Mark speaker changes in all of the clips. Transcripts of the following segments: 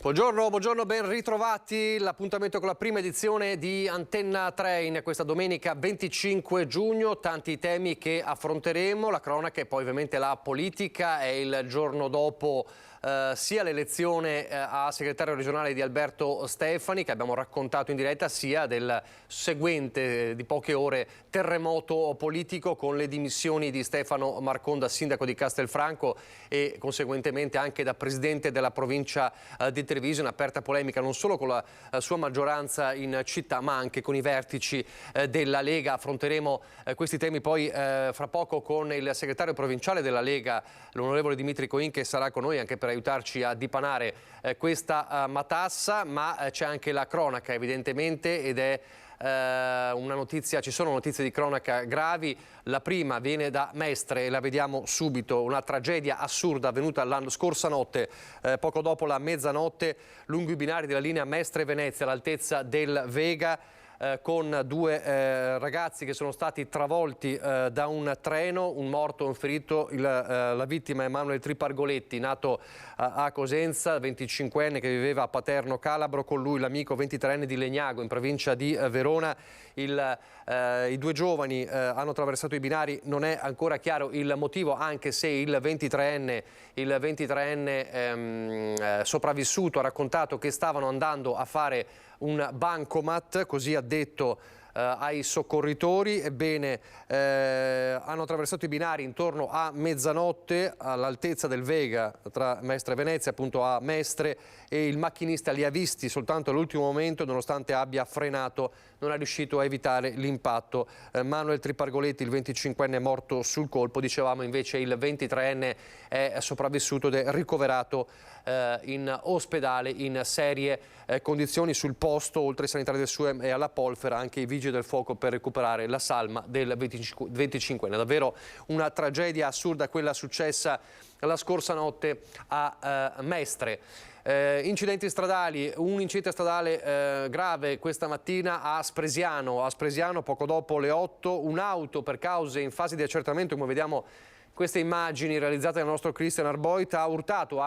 Speaker 1: Buongiorno, ben ritrovati. L'appuntamento con la prima edizione di Antenna Train questa domenica 25 giugno. Tanti temi che affronteremo, la cronaca e poi ovviamente la politica. È il giorno dopo sia l'elezione a segretario regionale di Alberto Stefani, che abbiamo raccontato in diretta, sia del seguente di poche ore terremoto politico con le dimissioni di Stefano Marcon da sindaco di Castelfranco e conseguentemente anche da presidente della provincia di Treviso. Un'aperta polemica non solo con la sua maggioranza in città ma anche con i vertici della Lega. Affronteremo questi temi poi fra poco con il segretario provinciale della Lega, l'onorevole Dimitri Coin, che sarà con noi anche per aiutarci a dipanare questa matassa, ma c'è anche la cronaca evidentemente ed è una notizia, ci sono notizie di cronaca gravi. La prima viene da Mestre e la vediamo subito, una tragedia assurda avvenuta la scorsa notte, poco dopo la mezzanotte, lungo i binari della linea Mestre-Venezia all'altezza del Vega, con due ragazzi che sono stati travolti da un treno, un morto e un ferito. La vittima è Emanuele Tripargoletti, nato a Cosenza, 25enne che viveva a Paterno Calabro, con lui l'amico 23enne di Legnago in provincia di Verona. I due giovani hanno attraversato i binari, non è ancora chiaro il motivo, anche se il 23enne sopravvissuto ha raccontato che stavano andando a fare un bancomat, così ha detto ai soccorritori. Ebbene, hanno attraversato i binari intorno a mezzanotte all'altezza del Vega, tra Mestre e Venezia, appunto a Mestre, e il macchinista li ha visti soltanto all'ultimo momento, nonostante abbia frenato, non è riuscito a evitare l'impatto. Manuel Tripargoletti, il 25enne, è morto sul colpo. Dicevamo invece il 23enne è sopravvissuto ed è ricoverato in ospedale in serie condizioni. Sul posto, oltre ai sanitari del SUEM e alla Polfera, anche i vigili del fuoco per recuperare la salma del 25enne. Davvero una tragedia assurda quella successa la scorsa notte a Mestre. Incidenti stradali, un incidente stradale grave questa mattina a Spresiano, poco dopo le 8, un'auto per cause in fase di accertamento, come vediamo queste immagini realizzate dal nostro Christian Arboita, ha urtato,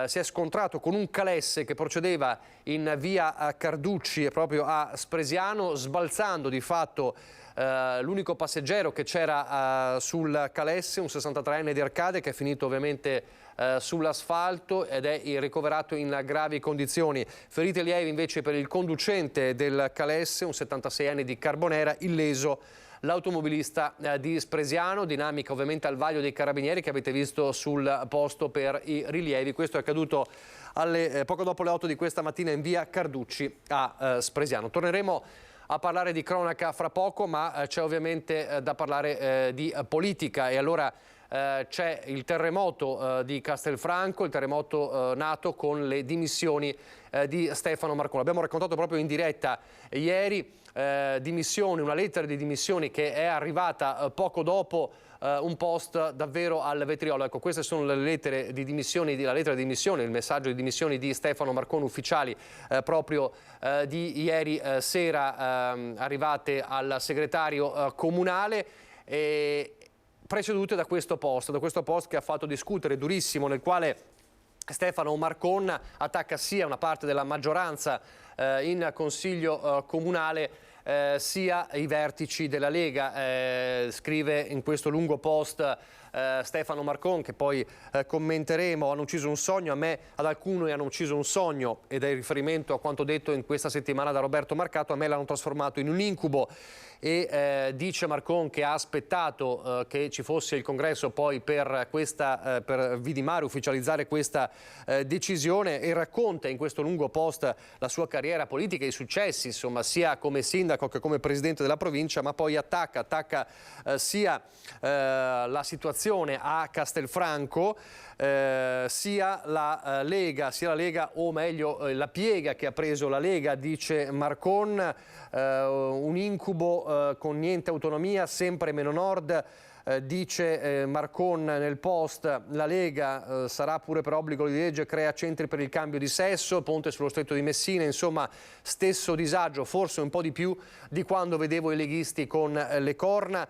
Speaker 1: si è scontrato con un calesse che procedeva in via Carducci proprio a Spresiano, sbalzando di fatto l'unico passeggero che c'era sul calesse, un 63enne di Arcade, che è finito ovviamente sull'asfalto ed è ricoverato in gravi condizioni. Ferite lievi invece per il conducente del calesse, un 76enne di Carbonera, illeso l'automobilista di Spresiano. Dinamica ovviamente al vaglio dei carabinieri che avete visto sul posto per i rilievi. Questo è accaduto poco dopo le 8 di questa mattina in via Carducci a Spresiano. Torneremo a parlare di cronaca fra poco, ma c'è ovviamente da parlare di politica, e allora c'è il terremoto di Castelfranco, il terremoto nato con le dimissioni di Stefano Marcon. Abbiamo raccontato proprio in diretta ieri, una lettera di dimissioni che è arrivata poco dopo un post davvero al vetriolo. Ecco, queste sono le lettere di dimissioni, la lettera di dimissioni, il messaggio di dimissioni di Stefano Marcon ufficiali proprio di ieri sera, arrivate al segretario comunale, precedute da questo post che ha fatto discutere durissimo, nel quale Stefano Marcon attacca sia una parte della maggioranza in consiglio comunale sia i vertici della Lega. Scrive in questo lungo post Stefano Marcon, che poi commenteremo: hanno ucciso un sogno, ad alcuni hanno ucciso un sogno, ed è il riferimento a quanto detto in questa settimana da Roberto Marcato, a me l'hanno trasformato in un incubo. E dice Marcon che ha aspettato che ci fosse il congresso poi per vidimare, ufficializzare questa decisione, e racconta in questo lungo post la sua carriera politica e i successi, insomma, sia come sindaco che come presidente della provincia, ma poi attacca sia la situazione a Castelfranco, sia la Lega, o meglio la piega che ha preso la Lega, dice Marcon, un incubo con niente autonomia, sempre meno nord. Dice Marcon nel post: la Lega sarà pure per obbligo di legge, crea centri per il cambio di sesso, ponte sullo stretto di Messina, insomma stesso disagio, forse un po' di più di quando vedevo i leghisti con le corna.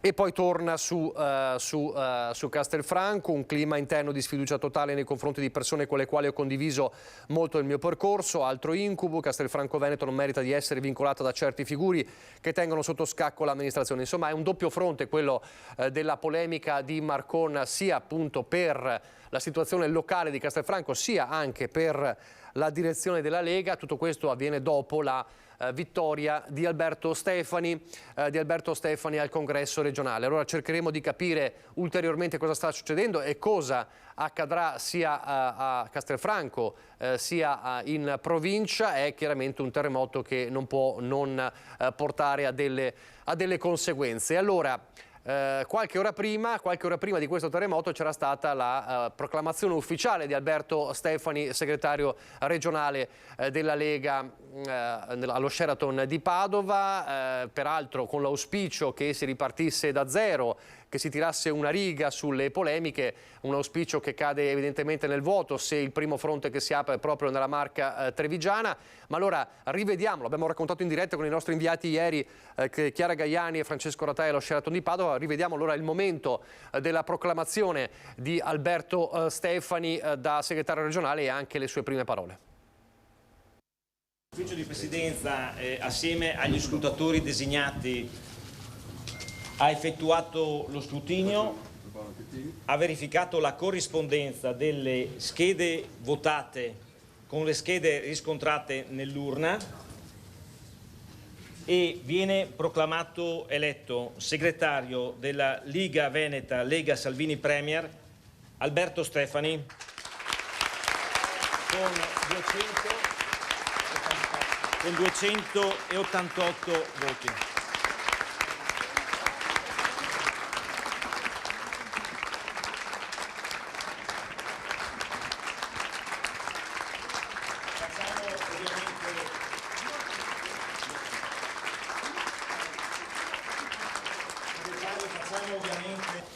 Speaker 1: E poi torna su Castelfranco, un clima interno di sfiducia totale nei confronti di persone con le quali ho condiviso molto il mio percorso, altro incubo, Castelfranco Veneto non merita di essere vincolata da certi figuri che tengono sotto scacco l'amministrazione. Insomma è un doppio fronte quello della polemica di Marcon, sia appunto per la situazione locale di Castelfranco, sia anche per la direzione della Lega. Tutto questo avviene dopo la vittoria di Alberto Stefani al congresso regionale. Allora cercheremo di capire ulteriormente cosa sta succedendo e cosa accadrà sia a Castelfranco sia in provincia. È chiaramente un terremoto che non può non portare a delle conseguenze. Allora, qualche ora prima di questo terremoto c'era stata la proclamazione ufficiale di Alberto Stefani, segretario regionale della Lega allo Sheraton di Padova, peraltro con l'auspicio che si ripartisse da zero, che si tirasse una riga sulle polemiche, un auspicio che cade evidentemente nel vuoto se il primo fronte che si apre è proprio nella Marca trevigiana. Ma allora rivediamo, l'abbiamo raccontato in diretta con i nostri inviati ieri, Chiara Gaiani e Francesco Ratai allo Sheraton di Padova. Rivediamo allora il momento della proclamazione di Alberto Stefani da segretario regionale e anche le sue prime parole.
Speaker 2: L'ufficio di presidenza, assieme agli scrutatori designati, ha effettuato lo scrutinio, ha verificato la corrispondenza delle schede votate con le schede riscontrate nell'urna e viene proclamato eletto segretario della Liga Veneta Lega Salvini Premier Alberto Stefani con 288 voti. Facciamo ovviamente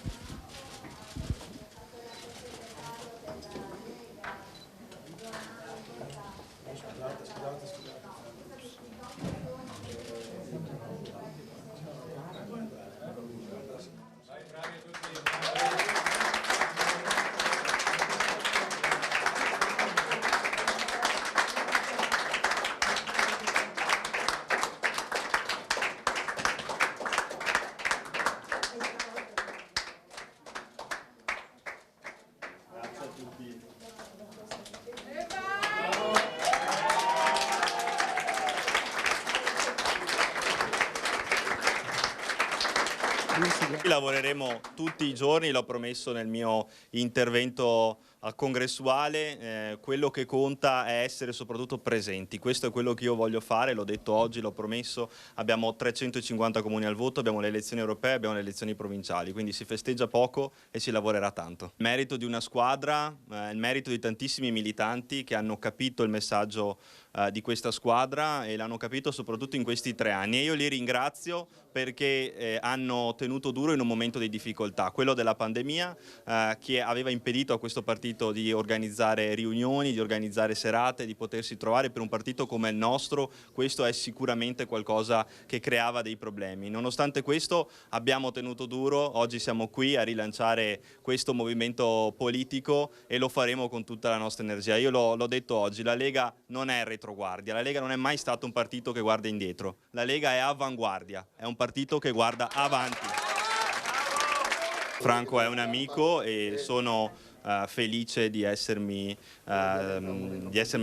Speaker 3: lavoreremo tutti i giorni, l'ho promesso nel mio intervento congressuale, quello che conta è essere soprattutto presenti. Questo è quello che io voglio fare, l'ho detto oggi, l'ho promesso. Abbiamo 350 comuni al voto, abbiamo le elezioni europee, abbiamo le elezioni provinciali, quindi si festeggia poco e si lavorerà tanto. Il merito di una squadra, il merito di tantissimi militanti che hanno capito il messaggio di questa squadra e l'hanno capito soprattutto in questi 3 anni e io li ringrazio perché hanno tenuto duro in un momento di difficoltà, quello della pandemia che aveva impedito a questo partito di organizzare riunioni, di organizzare serate, di potersi trovare. Per un partito come il nostro questo è sicuramente qualcosa che creava dei problemi. Nonostante questo abbiamo tenuto duro, oggi siamo qui a rilanciare questo movimento politico e lo faremo con tutta la nostra energia. Io l'ho detto oggi, la Lega non è retroguardia, la Lega non è mai stato un partito che guarda indietro, la Lega è avanguardia, è un partito che guarda avanti. Franco è un amico e sono felice di essermi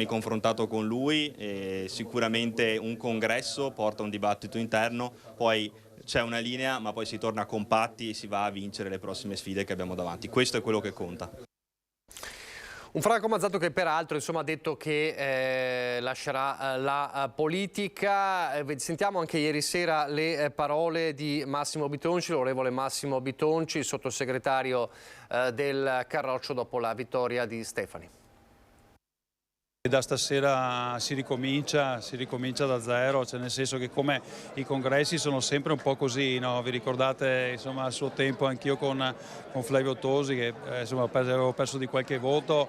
Speaker 3: confrontato con lui e sicuramente un congresso porta un dibattito interno, poi c'è una linea ma poi si torna compatti e si va a vincere le prossime sfide che abbiamo davanti. Questo è quello che conta.
Speaker 1: Un Franco Mazzato che peraltro ha detto che lascerà la politica. Sentiamo anche ieri sera le parole di Massimo Bitonci, l'onorevole Massimo Bitonci, sottosegretario del Carroccio dopo la vittoria di Stefani.
Speaker 4: Da stasera si ricomincia da zero, cioè nel senso che come i congressi sono sempre un po' così, no? Vi ricordate insomma al suo tempo anch'io con Flavio Tosi che insomma avevo perso di qualche voto,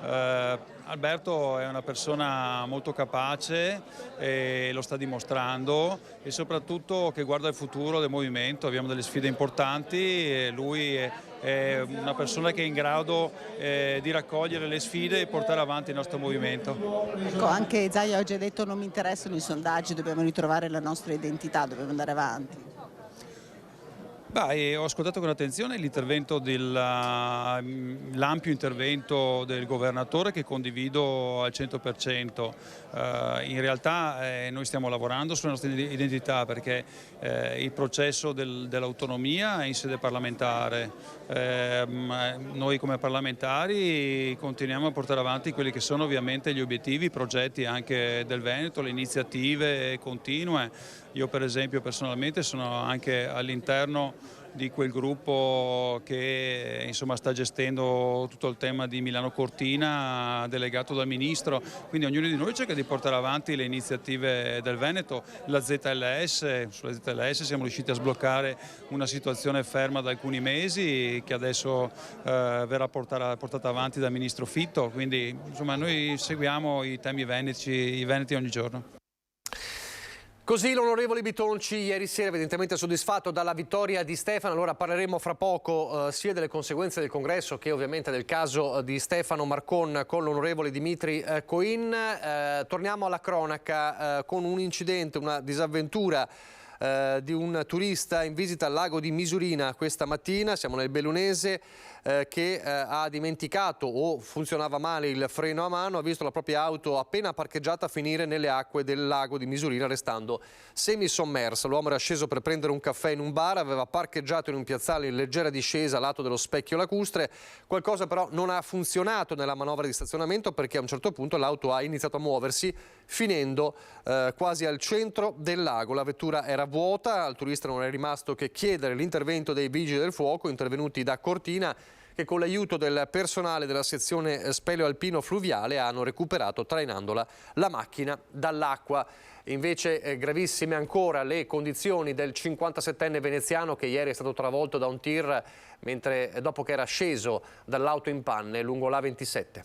Speaker 4: Alberto è una persona molto capace e lo sta dimostrando, e soprattutto che guarda il futuro del movimento. Abbiamo delle sfide importanti e lui è una persona che è in grado di raccogliere le sfide e portare avanti il nostro movimento.
Speaker 5: Ecco, anche Zaia oggi ha detto: non mi interessano i sondaggi, dobbiamo ritrovare la nostra identità, dobbiamo andare avanti.
Speaker 4: Ho ascoltato con attenzione l'ampio intervento del governatore, che condivido al 100%. In realtà noi stiamo lavorando sulla nostra identità, perché il processo dell'autonomia è in sede parlamentare. Noi come parlamentari continuiamo a portare avanti quelli che sono ovviamente gli obiettivi, i progetti anche del Veneto, le iniziative continue. Io per esempio personalmente sono anche all'interno di quel gruppo che insomma sta gestendo tutto il tema di Milano Cortina, delegato dal Ministro, quindi ognuno di noi cerca di portare avanti le iniziative del Veneto. Sulla ZLS siamo riusciti a sbloccare una situazione ferma da alcuni mesi, che adesso verrà portata avanti dal Ministro Fitto, quindi insomma noi seguiamo i temi veneti ogni giorno.
Speaker 1: Così l'onorevole Bitonci ieri sera evidentemente soddisfatto dalla vittoria di Stefano. Allora parleremo fra poco sia delle conseguenze del congresso che ovviamente del caso di Stefano Marcon con l'onorevole Dimitri Coin. Torniamo alla cronaca con un incidente, una disavventura di un turista in visita al lago di Misurina questa mattina. Siamo nel Bellunese, che ha dimenticato o funzionava male il freno a mano, ha visto la propria auto appena parcheggiata finire nelle acque del lago di Misurina, restando semisommersa. L'uomo era sceso per prendere un caffè in un bar, aveva parcheggiato in un piazzale in leggera discesa a lato dello specchio lacustre. Qualcosa però non ha funzionato nella manovra di stazionamento, perché a un certo punto l'auto ha iniziato a muoversi, finendo quasi al centro del lago. La vettura era vuota, al turista non è rimasto che chiedere l'intervento dei vigili del fuoco intervenuti da Cortina, che con l'aiuto del personale della sezione speleo-alpino fluviale hanno recuperato, trainandola, la macchina dall'acqua. Invece gravissime ancora le condizioni del 57enne veneziano, che ieri è stato travolto da un tir dopo che era sceso dall'auto in panne lungo l'A27.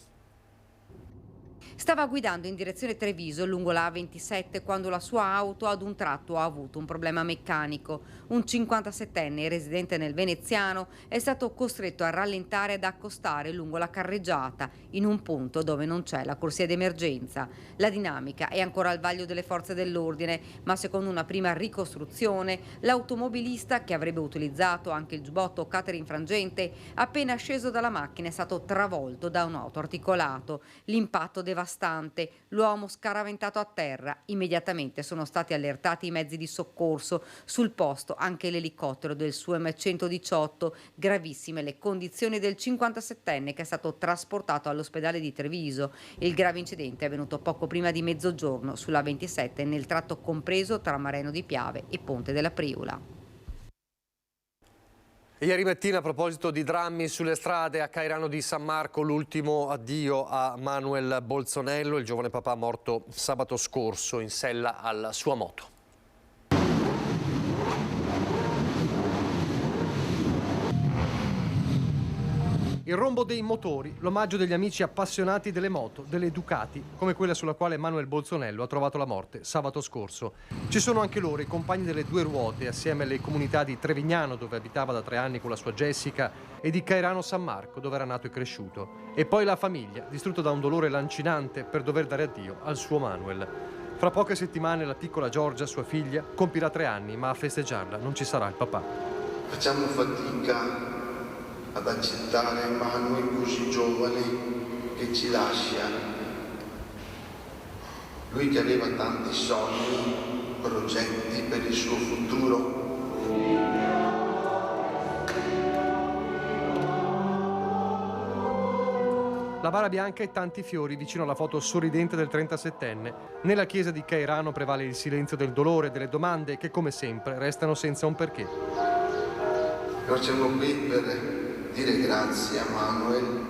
Speaker 6: Stava guidando in direzione Treviso lungo la A27 quando la sua auto ad un tratto ha avuto un problema meccanico. Un 57enne residente nel Veneziano è stato costretto a rallentare ed accostare lungo la carreggiata in un punto dove non c'è la corsia d'emergenza. La dinamica è ancora al vaglio delle forze dell'ordine, ma secondo una prima ricostruzione l'automobilista, che avrebbe utilizzato anche il giubbotto caterinfrangente, appena sceso dalla macchina è stato travolto da un auto articolato. L'impatto devastante. L'uomo scaraventato a terra. Immediatamente sono stati allertati i mezzi di soccorso. Sul posto anche l'elicottero del SUEM-118. Gravissime le condizioni del 57enne, che è stato trasportato all'ospedale di Treviso. Il grave incidente è avvenuto poco prima di mezzogiorno sulla 27 nel tratto compreso tra Mareno di Piave e Ponte della Priula.
Speaker 1: Ieri mattina, a proposito di drammi sulle strade, a Cairano di San Marco l'ultimo addio a Manuel Bolzonello, il giovane papà morto sabato scorso in sella alla sua moto. Il rombo dei motori, l'omaggio degli amici appassionati delle moto, delle Ducati, come quella sulla quale Manuel Bolzonello ha trovato la morte sabato scorso. Ci sono anche loro, i compagni delle due ruote, assieme alle comunità di Trevignano, dove abitava da 3 anni con la sua Jessica, e di Cairano San Marco, dove era nato e cresciuto. E poi la famiglia, distrutta da un dolore lancinante per dover dare addio al suo Manuel. Fra poche settimane la piccola Giorgia, sua figlia, compirà 3 anni, ma a festeggiarla non ci sarà il papà.
Speaker 7: Facciamo fatica ad accettare Manuel così giovane che ci lascia. Lui che aveva tanti sogni, progetti per il suo futuro.
Speaker 1: La bara bianca e tanti fiori vicino alla foto sorridente del 37enne. Nella chiesa di Cairano prevale il silenzio del dolore, delle domande che, come sempre, restano senza un perché.
Speaker 7: Noi siamo qui per dire grazie a Manuel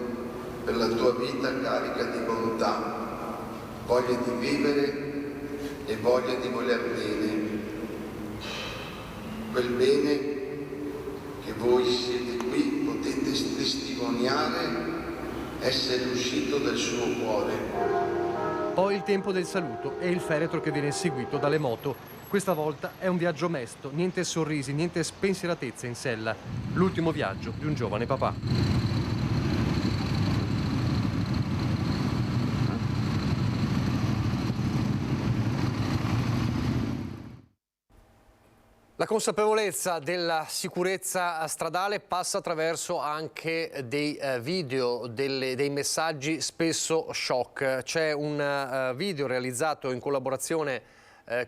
Speaker 7: per la tua vita carica di bontà, voglia di vivere e voglia di voler bene. Quel bene che voi siete qui, potete testimoniare essere uscito del suo cuore.
Speaker 1: Poi il tempo del saluto e il feretro che viene seguito dalle moto. Questa volta è un viaggio mesto, niente sorrisi, niente spensieratezza in sella. L'ultimo viaggio di un giovane papà. La consapevolezza della sicurezza stradale passa attraverso anche dei video, dei messaggi spesso shock. C'è un video realizzato in collaborazione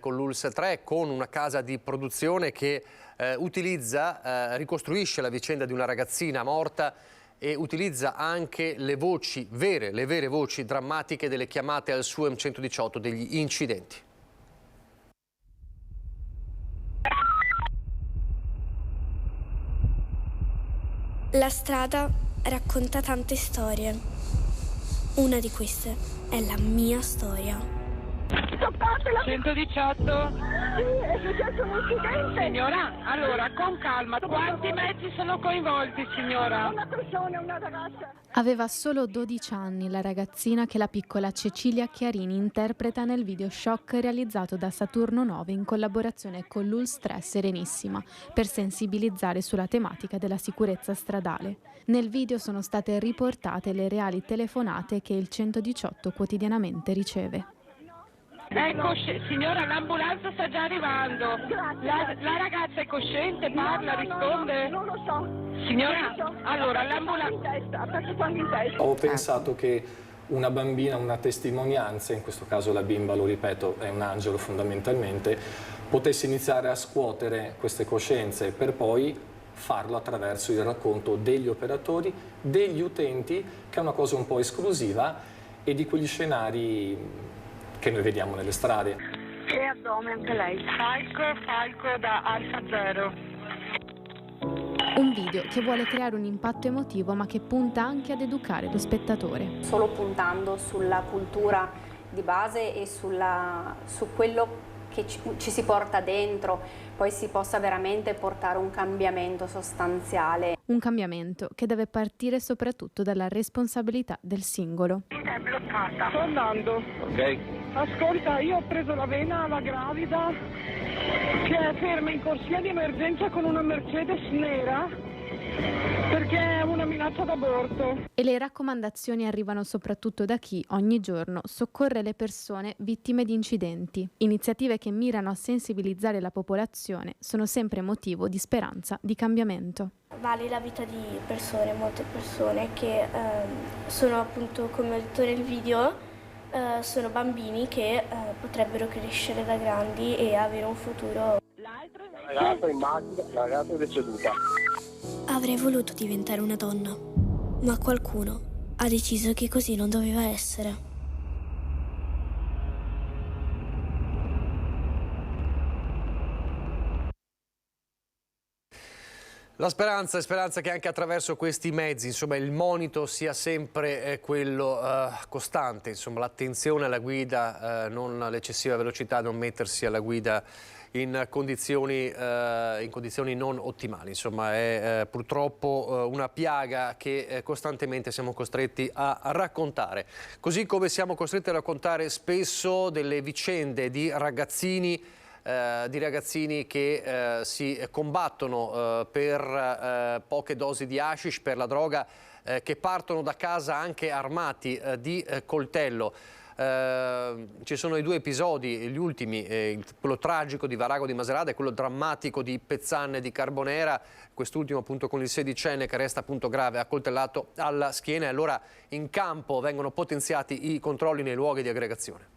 Speaker 1: con l'ULSS 3, con una casa di produzione che ricostruisce la vicenda di una ragazzina morta e utilizza anche le voci vere, le vere voci drammatiche delle chiamate al SUEM 118 degli incidenti.
Speaker 8: La strada racconta tante storie. Una di queste è la mia storia.
Speaker 9: 118.
Speaker 10: Sì, è successo un incidente.
Speaker 9: Signora, allora, con calma, quanti mezzi sono coinvolti, signora?
Speaker 10: Una persona, una ragazza.
Speaker 11: Aveva solo 12 anni la ragazzina che la piccola Cecilia Chiarini interpreta nel video shock realizzato da Saturno 9 in collaborazione con l'ULSS 3 Serenissima per sensibilizzare sulla tematica della sicurezza stradale. Nel video sono state riportate le reali telefonate che il 118 quotidianamente riceve.
Speaker 9: Ecco, signora, l'ambulanza sta già arrivando. La ragazza è cosciente, parla, risponde?
Speaker 10: Non lo so.
Speaker 9: Signora, allora l'ambulanza...
Speaker 10: Ha perso sangue in testa.
Speaker 12: Ho pensato che una bambina, una testimonianza, in questo caso la bimba, lo ripeto, è un angelo fondamentalmente, potesse iniziare a scuotere queste coscienze per poi farlo attraverso il racconto degli operatori, degli utenti, che è una cosa un po' esclusiva, e di quegli scenari che noi vediamo nelle strade.
Speaker 10: E addome anche lei.
Speaker 9: Falco da Alfa Zero.
Speaker 11: Un video che vuole creare un impatto emotivo ma che punta anche ad educare lo spettatore.
Speaker 13: Solo puntando sulla cultura di base e su quello che ci si porta dentro, poi si possa veramente portare un cambiamento sostanziale.
Speaker 11: Un cambiamento che deve partire soprattutto dalla responsabilità del singolo.
Speaker 9: È bloccata. Sto andando.
Speaker 12: Ok.
Speaker 9: Ascolta, io ho preso la vena alla gravida che è ferma in corsia di emergenza con una Mercedes nera perché è una minaccia d'aborto.
Speaker 11: E le raccomandazioni arrivano soprattutto da chi ogni giorno soccorre le persone vittime di incidenti. Iniziative che mirano a sensibilizzare la popolazione sono sempre motivo di speranza, di cambiamento.
Speaker 8: Vale la vita di persone, molte persone che sono appunto, come ho detto nel video, sono bambini che potrebbero crescere da grandi e avere un futuro.
Speaker 10: La ragazza in macchina, la ragazza è deceduta.
Speaker 8: Avrei voluto diventare una donna, ma qualcuno ha deciso che così non doveva essere.
Speaker 1: La speranza che anche attraverso questi mezzi, insomma, il monito sia sempre quello costante, insomma, l'attenzione alla guida, non l'eccessiva velocità, non mettersi alla guida in condizioni non ottimali. Insomma, è purtroppo una piaga che costantemente siamo costretti a raccontare. Così come siamo costretti a raccontare spesso delle vicende di ragazzini che si combattono per poche dosi di hashish, per la droga, che partono da casa anche armati di coltello. Ci sono i due episodi, gli ultimi, quello tragico di Varago di Macerata e quello drammatico di Pezzanne di Carbonera, quest'ultimo appunto con il 16enne che resta appunto grave, accoltellato alla schiena, e allora in campo vengono potenziati i controlli nei luoghi di aggregazione.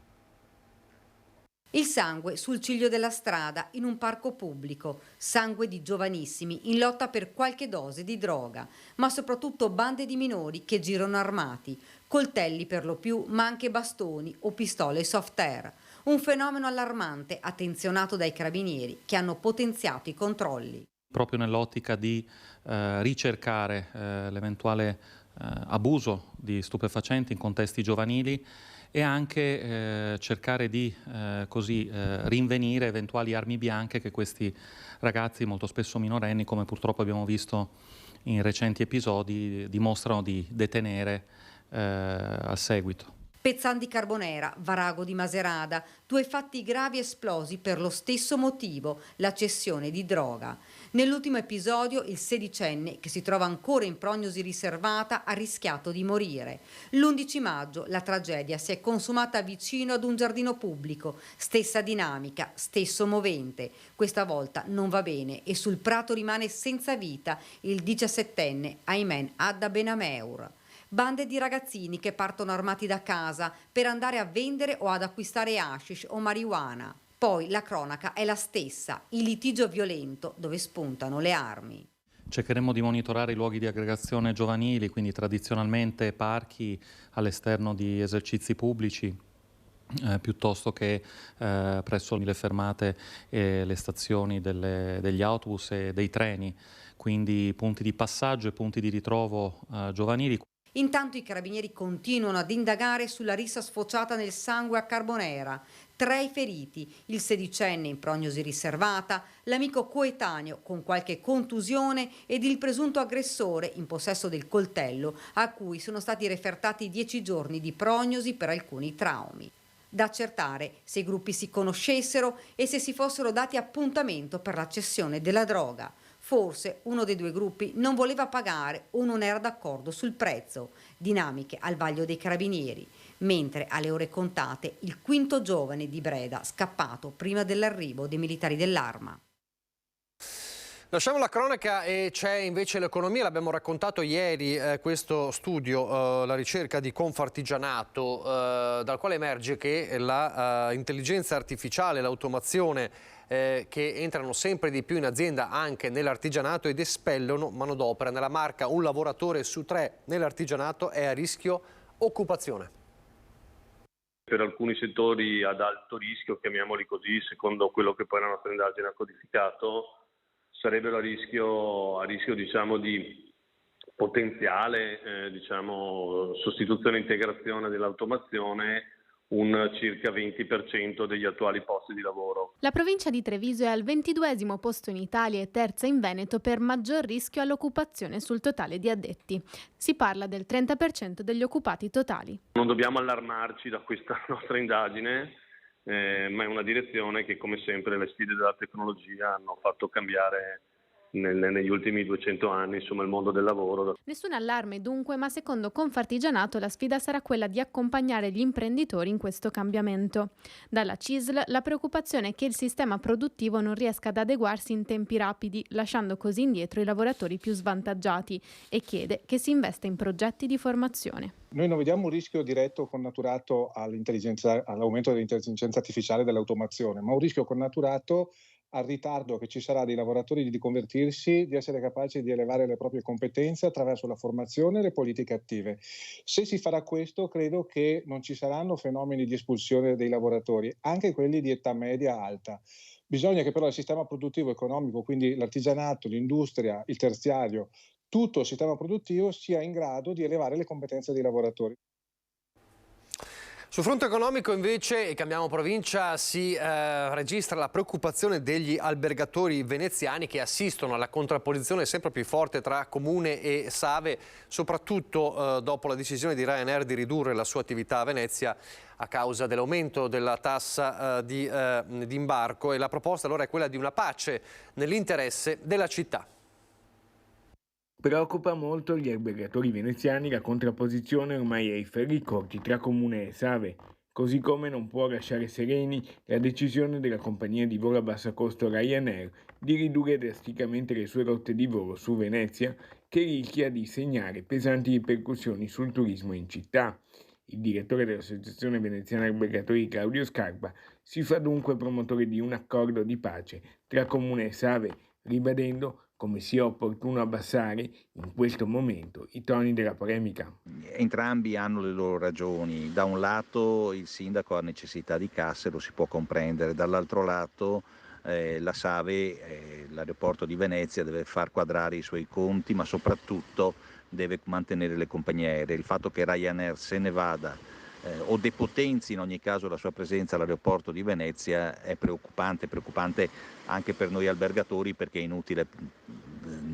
Speaker 6: Il sangue sul ciglio della strada in un parco pubblico, sangue di giovanissimi in lotta per qualche dose di droga, ma soprattutto bande di minori che girano armati, coltelli per lo più, ma anche bastoni o pistole soft air. Un fenomeno allarmante attenzionato dai carabinieri che hanno potenziato i controlli.
Speaker 14: Proprio nell'ottica di ricercare l'eventuale abuso di stupefacenti in contesti giovanili e anche cercare di rinvenire eventuali armi bianche che questi ragazzi, molto spesso minorenni, come purtroppo abbiamo visto in recenti episodi, dimostrano di detenere al seguito.
Speaker 6: Pezzan di Carbonera, Varago di Maserada, 2 fatti gravi esplosi per lo stesso motivo, la cessione di droga. Nell'ultimo episodio il 16enne, che si trova ancora in prognosi riservata, ha rischiato di morire. L'11 maggio la tragedia si è consumata vicino ad un giardino pubblico, stessa dinamica, stesso movente. Questa volta non va bene e sul prato rimane senza vita il 17enne Aymen Adda Benameur. Bande di ragazzini che partono armati da casa per andare a vendere o ad acquistare hashish o marijuana. Poi la cronaca è la stessa, il litigio violento dove spuntano le armi.
Speaker 14: Cercheremo di monitorare i luoghi di aggregazione giovanili, quindi tradizionalmente parchi all'esterno di esercizi pubblici, piuttosto che presso le fermate e le stazioni degli autobus e dei treni, quindi punti di passaggio e punti di ritrovo giovanili.
Speaker 6: Intanto i carabinieri continuano ad indagare sulla rissa sfociata nel sangue a Carbonera. 3 i feriti, il 16enne in prognosi riservata, l'amico coetaneo con qualche contusione ed il presunto aggressore in possesso del coltello a cui sono stati refertati 10 giorni di prognosi per alcuni traumi. Da accertare se i gruppi si conoscessero e se si fossero dati appuntamento per la cessione della droga. Forse uno dei 2 gruppi non voleva pagare o non era d'accordo sul prezzo. Dinamiche al vaglio dei carabinieri. Mentre alle ore contate il 5° giovane di Breda scappato prima dell'arrivo dei militari dell'Arma.
Speaker 1: Lasciamo la cronaca e c'è invece l'economia, l'abbiamo raccontato ieri, questo studio, la ricerca di Confartigianato, dal quale emerge che l'intelligenza artificiale, l'automazione che entrano sempre di più in azienda anche nell'artigianato ed espellono manodopera. Nella Marca 1 lavoratore su 3 nell'artigianato è a rischio occupazione.
Speaker 15: Per alcuni settori ad alto rischio, chiamiamoli così, secondo quello che poi la nostra indagine ha codificato, sarebbero a rischio diciamo, di potenziale sostituzione e integrazione dell'automazione, un circa 20% degli attuali posti di lavoro.
Speaker 11: La provincia di Treviso è al 22° posto in Italia e terza in Veneto per maggior rischio all'occupazione sul totale di addetti. Si parla del 30% degli occupati totali.
Speaker 15: Non dobbiamo allarmarci da questa nostra indagine, ma è una direzione che, come sempre, le sfide della tecnologia hanno fatto cambiare negli ultimi 200 anni, insomma, il mondo del lavoro.
Speaker 11: Nessun allarme dunque, ma secondo Confartigianato la sfida sarà quella di accompagnare gli imprenditori in questo cambiamento. Dalla CISL la preoccupazione è che il sistema produttivo non riesca ad adeguarsi in tempi rapidi, lasciando così indietro i lavoratori più svantaggiati, e chiede che si investa in progetti di formazione.
Speaker 16: Noi non vediamo un rischio diretto connaturato all'aumento dell'intelligenza artificiale e dell'automazione, ma un rischio connaturato al ritardo che ci sarà dei lavoratori di convertirsi, di essere capaci di elevare le proprie competenze attraverso la formazione e le politiche attive. Se si farà questo, credo che non ci saranno fenomeni di espulsione dei lavoratori, anche quelli di età media alta. Bisogna che però il sistema produttivo economico, quindi l'artigianato, l'industria, il terziario, tutto il sistema produttivo sia in grado di elevare le competenze dei lavoratori.
Speaker 1: Sul fronte economico invece, e cambiamo provincia, si registra la preoccupazione degli albergatori veneziani che assistono alla contrapposizione sempre più forte tra Comune e Save, soprattutto dopo la decisione di Ryanair di ridurre la sua attività a Venezia a causa dell'aumento della tassa di imbarco, e la proposta allora è quella di una pace nell'interesse della città.
Speaker 17: Preoccupa molto gli albergatori veneziani la contrapposizione ormai ai ferri corti tra Comune e Save, così come non può lasciare sereni la decisione della compagnia di volo a basso costo Ryanair di ridurre drasticamente le sue rotte di volo su Venezia, che rischia di segnare pesanti ripercussioni sul turismo in città. Il direttore dell'Associazione Veneziana Albergatori, Claudio Scarpa, si fa dunque promotore di un accordo di pace tra Comune e Save, ribadendo come sia opportuno abbassare in questo momento i toni della polemica.
Speaker 18: Entrambi hanno le loro ragioni. Da un lato il sindaco ha necessità di casse, lo si può comprendere, dall'altro lato la Save, l'aeroporto di Venezia, deve far quadrare i suoi conti, ma soprattutto deve mantenere le compagnie aeree. Il fatto che Ryanair se ne vada o depotenzi in ogni caso la sua presenza all'aeroporto di Venezia è preoccupante anche per noi albergatori, perché è inutile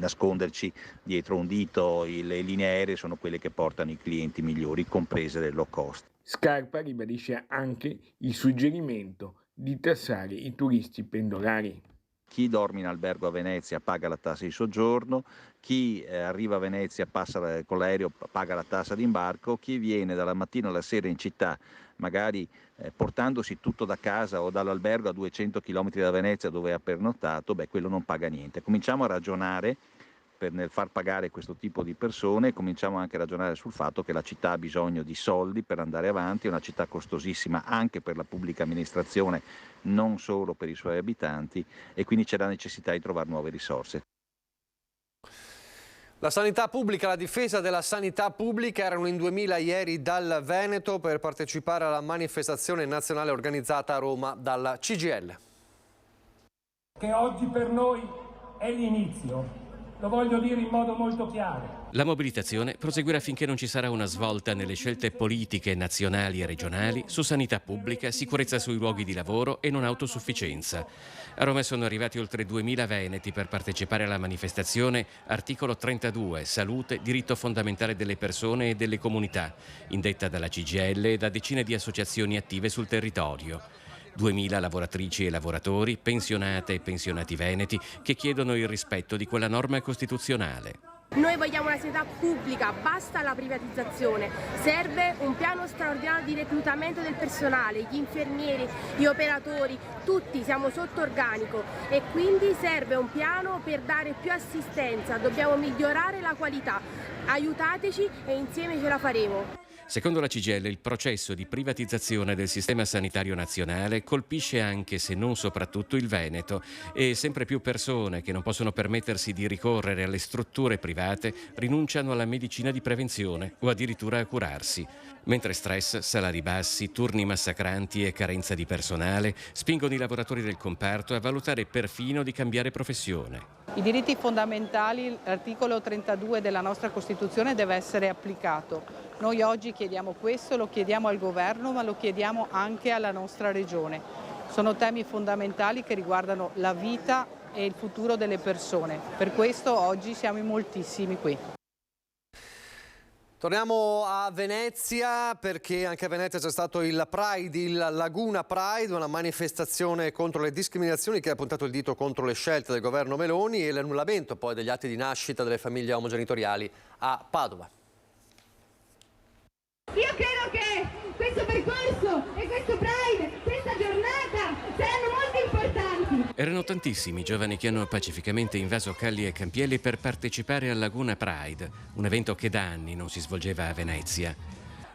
Speaker 18: nasconderci dietro un dito. Le linee aeree sono quelle che portano i clienti migliori, comprese le low cost.
Speaker 17: Scarpa ribadisce anche il suggerimento di tassare i turisti pendolari.
Speaker 18: Chi dorme in albergo a Venezia paga la tassa di soggiorno, chi arriva a Venezia passa con l'aereo paga la tassa d'imbarco, chi viene dalla mattina alla sera in città, magari portandosi tutto da casa o dall'albergo a 200 km da Venezia dove ha pernottato, quello non paga niente. Cominciamo a ragionare nel far pagare questo tipo di persone, cominciamo anche a ragionare sul fatto che la città ha bisogno di soldi per andare avanti, è una città costosissima anche per la pubblica amministrazione, non solo per i suoi abitanti, e quindi c'è la necessità di trovare nuove risorse.
Speaker 1: La sanità pubblica, la difesa della sanità pubblica erano in 2000 ieri dal Veneto per partecipare alla manifestazione nazionale organizzata a Roma dalla CGIL.
Speaker 19: Che oggi per noi è l'inizio. Lo voglio dire in modo molto chiaro.
Speaker 20: La mobilitazione proseguirà finché non ci sarà una svolta nelle scelte politiche nazionali e regionali su sanità pubblica, sicurezza sui luoghi di lavoro e non autosufficienza. A Roma sono arrivati oltre 2000 veneti per partecipare alla manifestazione Articolo 32, salute, diritto fondamentale delle persone e delle comunità, indetta dalla CGIL e da decine di associazioni attive sul territorio. 2000 lavoratrici e lavoratori, pensionate e pensionati veneti che chiedono il rispetto di quella norma costituzionale.
Speaker 21: Noi vogliamo una sanità pubblica, basta la privatizzazione, serve un piano straordinario di reclutamento del personale, gli infermieri, gli operatori, tutti siamo sotto organico e quindi serve un piano per dare più assistenza, dobbiamo migliorare la qualità, aiutateci e insieme ce la faremo.
Speaker 20: Secondo la CGIL il processo di privatizzazione del sistema sanitario nazionale colpisce anche, se non soprattutto, il Veneto e sempre più persone che non possono permettersi di ricorrere alle strutture private rinunciano alla medicina di prevenzione o addirittura a curarsi. Mentre stress, salari bassi, turni massacranti e carenza di personale spingono i lavoratori del comparto a valutare perfino di cambiare professione.
Speaker 22: I diritti fondamentali, l'articolo 32 della nostra Costituzione deve essere applicato. Noi oggi chiediamo questo, lo chiediamo al governo, ma lo chiediamo anche alla nostra regione. Sono temi fondamentali che riguardano la vita e il futuro delle persone. Per questo oggi siamo in moltissimi qui.
Speaker 1: Torniamo a Venezia perché anche a Venezia c'è stato il Pride, il Laguna Pride, una manifestazione contro le discriminazioni che ha puntato il dito contro le scelte del governo Meloni e l'annullamento poi degli atti di nascita delle famiglie omogenitoriali a Padova.
Speaker 23: Io credo che questo percorso e questo Pride, questa giornata saranno molto importanti.
Speaker 20: Erano tantissimi i giovani che hanno pacificamente invaso Calli e Campielli per partecipare al Laguna Pride, un evento che da anni non si svolgeva a Venezia.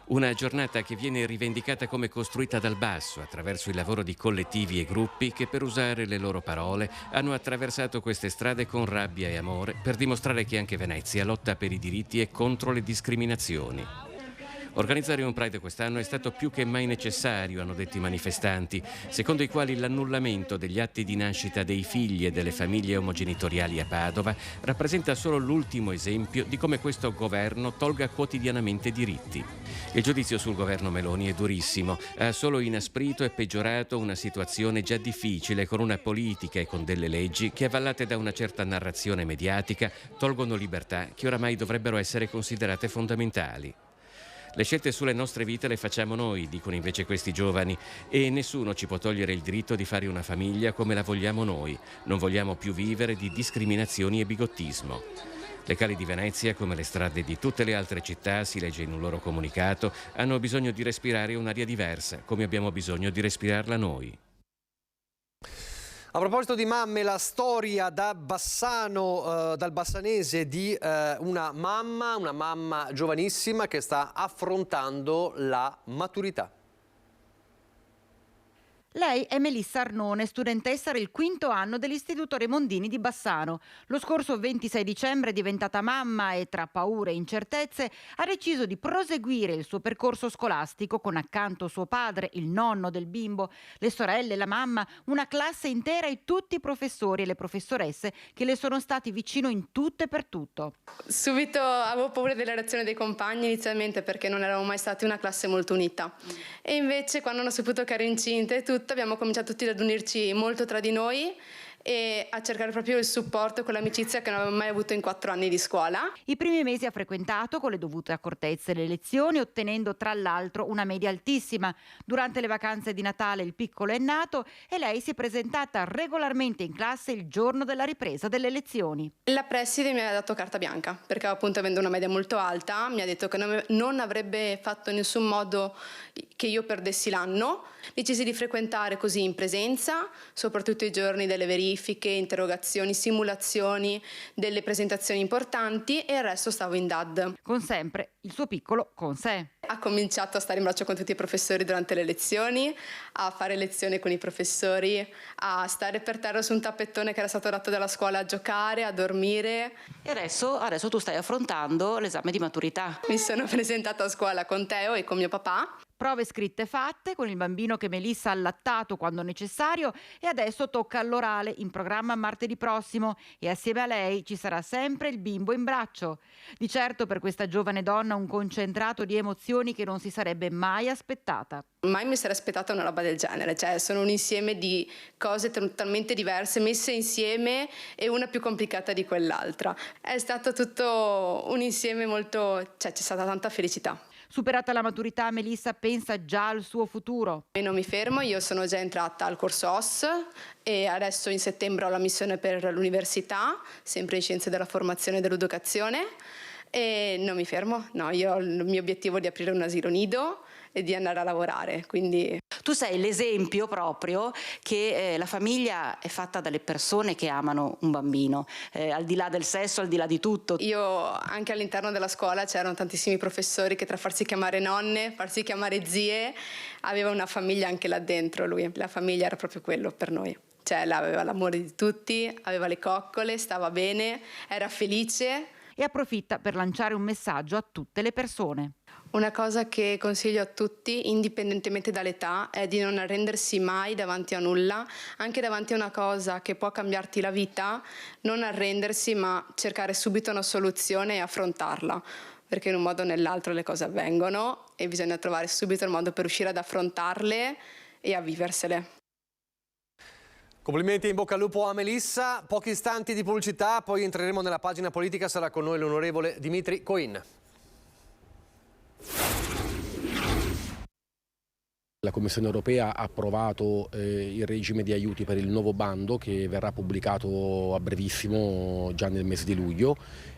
Speaker 20: Una giornata che viene rivendicata come costruita dal basso attraverso il lavoro di collettivi e gruppi che, per usare le loro parole, hanno attraversato queste strade con rabbia e amore per dimostrare che anche Venezia lotta per i diritti e contro le discriminazioni. Organizzare un Pride quest'anno è stato più che mai necessario, hanno detto i manifestanti, secondo i quali l'annullamento degli atti di nascita dei figli e delle famiglie omogenitoriali a Padova rappresenta solo l'ultimo esempio di come questo governo tolga quotidianamente diritti. Il giudizio sul governo Meloni è durissimo, ha solo inasprito e peggiorato una situazione già difficile con una politica e con delle leggi che, avvallate da una certa narrazione mediatica, tolgono libertà che oramai dovrebbero essere considerate fondamentali. Le scelte sulle nostre vite le facciamo noi, dicono invece questi giovani, e nessuno ci può togliere il diritto di fare una famiglia come la vogliamo noi. Non vogliamo più vivere di discriminazioni e bigottismo. Le cali di Venezia, come le strade di tutte le altre città, si legge in un loro comunicato, hanno bisogno di respirare un'aria diversa, come abbiamo bisogno di respirarla noi.
Speaker 1: A proposito di mamme, la storia da Bassano, dal bassanese di una mamma giovanissima che sta affrontando la maturità.
Speaker 24: Lei è Melissa Arnone, studentessa del 5° anno dell'Istituto Remondini di Bassano. Lo scorso 26 dicembre è diventata mamma e, tra paure e incertezze, ha deciso di proseguire il suo percorso scolastico con accanto suo padre, il nonno del bimbo, le sorelle, la mamma, una classe intera e tutti i professori e le professoresse che le sono stati vicino in tutto e per tutto.
Speaker 25: Subito avevo paura della reazione dei compagni inizialmente perché non eravamo mai stati una classe molto unita. E invece quando hanno saputo che ero incinta e tutto, abbiamo cominciato tutti ad unirci molto tra di noi e a cercare proprio il supporto e quell'amicizia che non avevo mai avuto in 4 anni di scuola.
Speaker 24: I primi mesi ha frequentato con le dovute accortezze le lezioni, ottenendo tra l'altro una media altissima. Durante le vacanze di Natale il piccolo è nato e lei si è presentata regolarmente in classe il giorno della ripresa delle lezioni.
Speaker 25: La preside mi ha dato carta bianca perché appunto avendo una media molto alta mi ha detto che non avrebbe fatto in nessun modo che io perdessi l'anno. Decisi di frequentare così in presenza, soprattutto i giorni delle verifiche, interrogazioni, simulazioni, delle presentazioni importanti e il resto stavo in DAD.
Speaker 24: Con sempre il suo piccolo con sé.
Speaker 25: Ha cominciato a stare in braccio con tutti i professori durante le lezioni, a fare lezioni con i professori, a stare per terra su un tappettone che era stato dato dalla scuola, a giocare, a dormire.
Speaker 2: E adesso tu stai affrontando l'esame di maturità.
Speaker 25: Mi sono presentata a scuola con Teo e con mio papà.
Speaker 24: Prove scritte fatte con il bambino che Melissa ha allattato quando necessario e adesso tocca all'orale in programma martedì prossimo e assieme a lei ci sarà sempre il bimbo in braccio. Di certo per questa giovane donna un concentrato di emozioni che non si sarebbe mai aspettata.
Speaker 25: Mai mi sarei aspettata una roba del genere, cioè sono un insieme di cose totalmente diverse messe insieme e una più complicata di quell'altra. È stato tutto un insieme molto, c'è stata tanta felicità.
Speaker 24: Superata la maturità, Melissa pensa già al suo futuro.
Speaker 25: E non mi fermo, io sono già entrata al corso OS e adesso in settembre ho la missione per l'università, sempre in scienze della formazione e dell'educazione e non mi fermo, no, io ho il mio obiettivo di aprire un asilo nido e di andare a lavorare, quindi...
Speaker 2: Tu sei l'esempio proprio che la famiglia è fatta dalle persone che amano un bambino, al di là del sesso, al di là di tutto.
Speaker 25: Io anche all'interno della scuola c'erano tantissimi professori che tra farsi chiamare nonne, farsi chiamare zie, aveva una famiglia anche là dentro lui. La famiglia era proprio quello per noi. Cioè aveva l'amore di tutti, aveva le coccole, stava bene, era felice.
Speaker 24: E approfitta per lanciare un messaggio a tutte le persone.
Speaker 25: Una cosa che consiglio a tutti, indipendentemente dall'età, è di non arrendersi mai davanti a nulla, anche davanti a una cosa che può cambiarti la vita, non arrendersi ma cercare subito una soluzione e affrontarla, perché in un modo o nell'altro le cose avvengono e bisogna trovare subito il modo per riuscire ad affrontarle e a viversele.
Speaker 1: Complimenti e in bocca al lupo a Melissa. Pochi istanti di pubblicità, poi entreremo nella pagina politica, sarà con noi l'onorevole Dimitri Coin.
Speaker 3: La Commissione europea ha approvato il regime di aiuti per il nuovo bando che verrà pubblicato a brevissimo, già nel mese di luglio,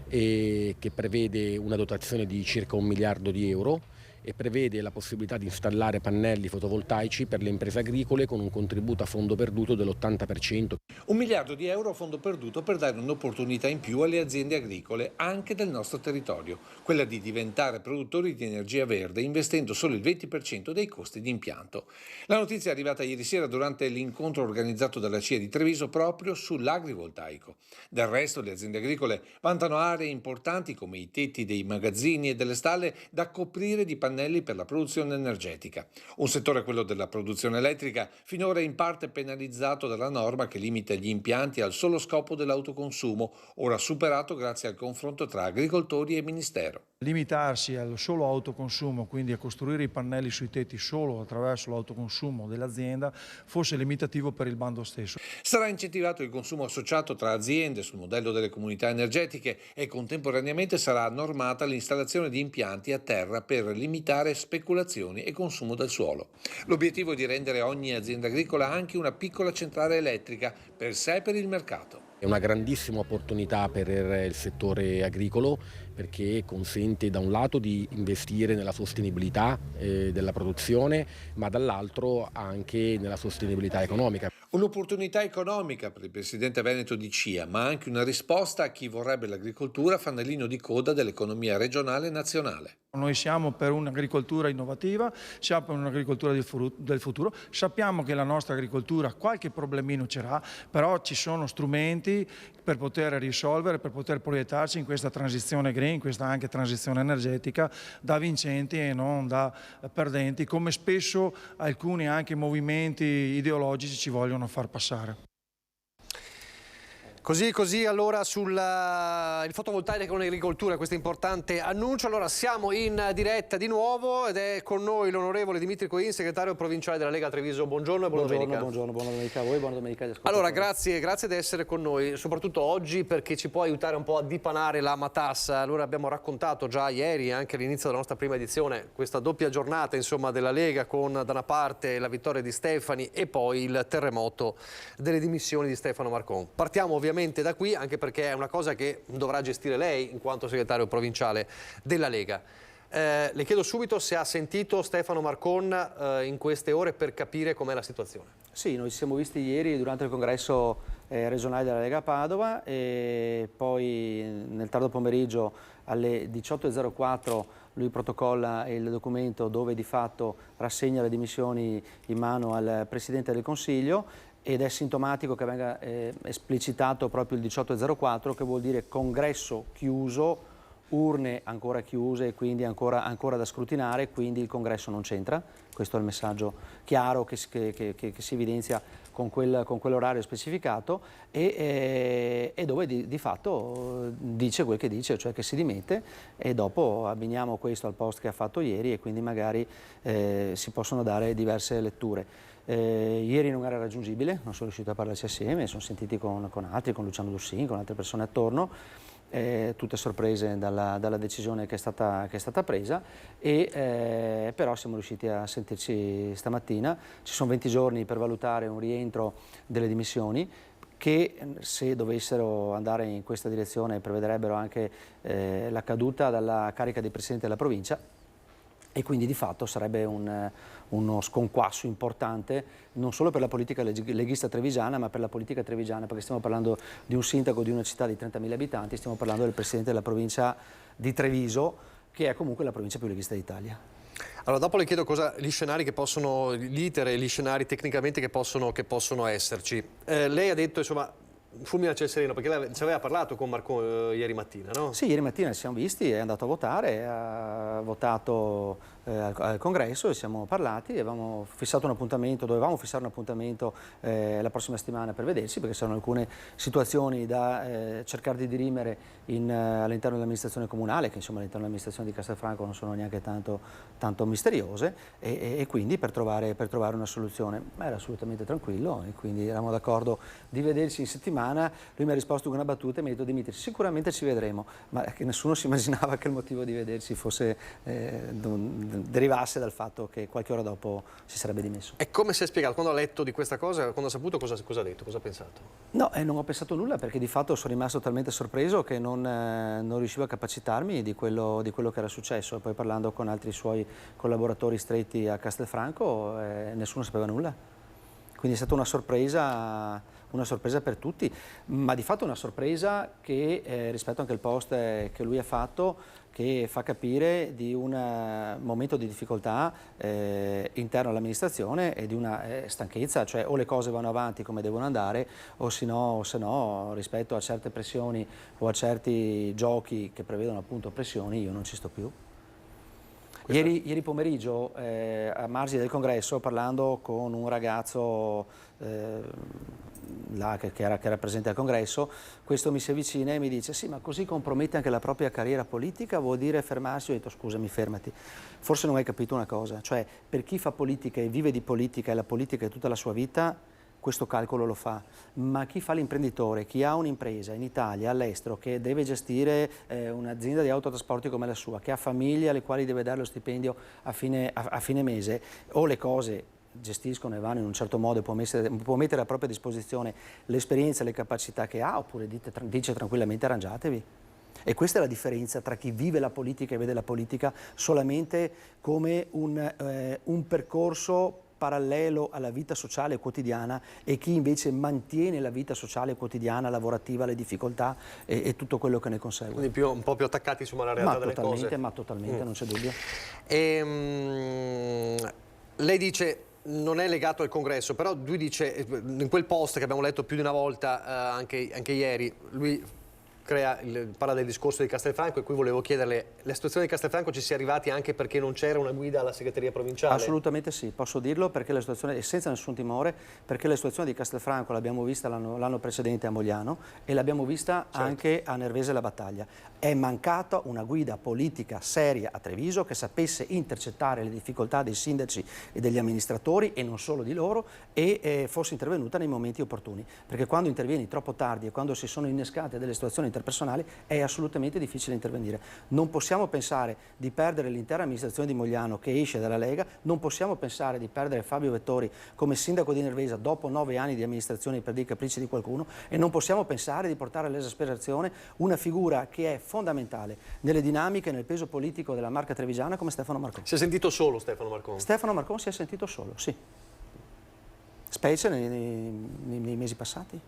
Speaker 3: e che prevede una dotazione di circa 1 miliardo di euro e prevede la possibilità di installare pannelli fotovoltaici per le imprese agricole con un contributo a fondo perduto dell'80%.
Speaker 4: 1 miliardo di euro a fondo perduto per dare un'opportunità in più alle aziende agricole anche del nostro territorio, quella di diventare produttori di energia verde investendo solo il 20% dei costi di impianto. La notizia è arrivata ieri sera durante l'incontro organizzato dalla CIA di Treviso proprio sull'agrivoltaico. Del resto le aziende agricole vantano aree importanti come i tetti dei magazzini e delle stalle da coprire di pannelli per la produzione energetica. Un settore, quello della produzione elettrica, finora in parte penalizzato dalla norma che limita gli impianti al solo scopo dell'autoconsumo, ora superato grazie al confronto tra agricoltori e Ministero.
Speaker 5: Limitarsi al solo autoconsumo, quindi a costruire i pannelli sui tetti solo attraverso l'autoconsumo dell'azienda, fosse limitativo per il bando stesso.
Speaker 4: Sarà incentivato il consumo associato tra aziende sul modello delle comunità energetiche e contemporaneamente sarà normata l'installazione di impianti a terra per limitare speculazioni e consumo del suolo. L'obiettivo è di rendere ogni azienda agricola anche una piccola centrale elettrica per sé e per il mercato.
Speaker 3: È una grandissima opportunità per il settore agricolo perché consente da un lato di investire nella sostenibilità della produzione, ma dall'altro anche nella sostenibilità economica.
Speaker 4: Un'opportunità economica per il presidente veneto di CIA, ma anche una risposta a chi vorrebbe l'agricoltura fanalino di coda dell'economia regionale e nazionale.
Speaker 5: Noi siamo per un'agricoltura innovativa, siamo per un'agricoltura del futuro, sappiamo che la nostra agricoltura qualche problemino c'era, però ci sono strumenti per poter risolvere, per poter proiettarci in questa transizione green, in questa anche transizione energetica, da vincenti e non da perdenti, come spesso alcuni anche movimenti ideologici ci vogliono far passare.
Speaker 1: Così allora sul fotovoltaico con l'agricoltura, questo importante annuncio. Allora siamo in diretta di nuovo ed è con noi l'onorevole Dimitri Coin, segretario provinciale della Lega Treviso. Buongiorno e buona domenica.
Speaker 7: Buona domenica a voi, buona domenica agli ascoltatori.
Speaker 1: Allora grazie di essere con noi, soprattutto oggi perché ci può aiutare un po' a dipanare la matassa. Allora abbiamo raccontato già ieri, anche all'inizio della nostra prima edizione, questa doppia giornata insomma della Lega con da una parte la vittoria di Stefani e poi il terremoto delle dimissioni di Stefano Marcon. Partiamo ovviamente da qui, anche perché è una cosa che dovrà gestire lei in quanto segretario provinciale della Lega. Le chiedo subito se ha sentito Stefano Marcon in queste ore per capire com'è la situazione.
Speaker 7: Sì, noi ci siamo visti ieri durante il congresso regionale della Lega a Padova e poi nel tardo pomeriggio alle 18.04 lui protocolla il documento dove di fatto rassegna le dimissioni in mano al Presidente del Consiglio. Ed è sintomatico che venga esplicitato proprio il 18.04, che vuol dire congresso chiuso, urne ancora chiuse e quindi ancora da scrutinare, quindi il congresso non c'entra. Questo è il messaggio chiaro che si evidenzia con quell'orario specificato e dove di fatto dice quel che dice, cioè che si dimette, e dopo abbiniamo questo al post che ha fatto ieri e quindi magari si possono dare diverse letture. Ieri non era raggiungibile, non sono riuscito a parlarci assieme, sono sentiti con altri, con Luciano Dussin, con altre persone attorno, tutte sorprese dalla decisione che è stata presa, però siamo riusciti a sentirci stamattina. Ci sono 20 giorni per valutare un rientro delle dimissioni che, se dovessero andare in questa direzione, prevederebbero anche la caduta dalla carica di Presidente della provincia, e quindi di fatto sarebbe uno sconquasso importante non solo per la politica leghista trevigiana, ma per la politica trevigiana, perché stiamo parlando di un sindaco di una città di 30.000 abitanti, stiamo parlando del Presidente della provincia di Treviso, che è comunque la provincia più leghista d'Italia.
Speaker 1: Allora dopo le chiedo gli scenari che possono, l'iter e gli scenari tecnicamente che possono esserci. Lei ha detto insomma fulmine a ciel sereno, perché lei ci aveva parlato con Marcon ieri mattina, no?
Speaker 7: Sì, ieri mattina ci siamo visti, è andato a votare, ha votato al congresso e siamo parlati, dovevamo fissare un appuntamento la prossima settimana per vedersi, perché c'erano alcune situazioni da cercare di dirimere all'interno dell'amministrazione comunale, che insomma all'interno dell'amministrazione di Castelfranco non sono neanche tanto misteriose, e quindi per trovare una soluzione. Ma era assolutamente tranquillo e quindi eravamo d'accordo di vederci in settimana. Lui mi ha risposto con una battuta e mi ha detto: Dimitri, sicuramente ci vedremo, ma che nessuno si immaginava che il motivo di vedersi derivasse dal fatto che qualche ora dopo si sarebbe dimesso.
Speaker 1: E come si è spiegato? Quando ha letto di questa cosa, quando ha saputo, cosa ha detto? Cosa ha pensato?
Speaker 7: No, non ho pensato nulla, perché di fatto sono rimasto talmente sorpreso che non riuscivo a capacitarmi di quello che era successo. E poi parlando con altri suoi collaboratori stretti a Castelfranco, nessuno sapeva nulla. Quindi è stata una sorpresa per tutti, ma di fatto una sorpresa che rispetto anche al post che lui ha fatto, che fa capire di un momento di difficoltà interno all'amministrazione e di una stanchezza, cioè o le cose vanno avanti come devono andare o se no rispetto a certe pressioni o a certi giochi che prevedono appunto pressioni io non ci sto più. Ieri pomeriggio a margine del congresso, parlando con un ragazzo che era presente al congresso, questo mi si avvicina e mi dice: sì, ma così compromette anche la propria carriera politica, vuol dire fermarsi? Io ho detto: scusami, fermati, forse non hai capito una cosa, cioè per chi fa politica e vive di politica e la politica è tutta la sua vita, questo calcolo lo fa, ma chi fa l'imprenditore, chi ha un'impresa in Italia, all'estero, che deve gestire un'azienda di autotrasporti come la sua, che ha famiglie alle quali deve dare lo stipendio a fine mese, o le cose gestiscono e vanno in un certo modo e può mettere a propria disposizione l'esperienza e le capacità che ha, oppure dice tranquillamente: arrangiatevi. E questa è la differenza tra chi vive la politica e vede la politica solamente come un percorso parallelo alla vita sociale quotidiana e chi invece mantiene la vita sociale quotidiana, lavorativa, le difficoltà e tutto quello che ne consegue.
Speaker 1: Quindi un po' più attaccati insomma alla realtà delle cose.
Speaker 7: Ma totalmente, non c'è dubbio.
Speaker 1: Lei dice non è legato al congresso, però lui dice, in quel post che abbiamo letto più di una volta, anche ieri, lui parla del discorso di Castelfranco, e qui volevo chiederle, la situazione di Castelfranco ci si è arrivati anche perché non c'era una guida alla segreteria provinciale?
Speaker 7: Assolutamente sì, posso dirlo, perché la situazione, e senza nessun timore, perché la situazione di Castelfranco l'abbiamo vista l'anno precedente a Mogliano e l'abbiamo vista anche a Nervese la Battaglia. È mancata una guida politica seria a Treviso che sapesse intercettare le difficoltà dei sindaci e degli amministratori, e non solo di loro, e fosse intervenuta nei momenti opportuni, perché quando intervieni troppo tardi e quando si sono innescate delle situazioni interpersonali è assolutamente difficile intervenire. Non possiamo pensare di perdere l'intera amministrazione di Mogliano che esce dalla Lega, non possiamo pensare di perdere Fabio Vettori come sindaco di Nervesa dopo 9 anni di amministrazione per dei capricci di qualcuno, e non possiamo pensare di portare all'esasperazione una figura che è fondamentale nelle dinamiche e nel peso politico della marca trevigiana come Stefano Marcon.
Speaker 1: Si è sentito solo Stefano Marcon?
Speaker 7: Stefano Marcon si è sentito solo, sì. Specie nei mesi passati.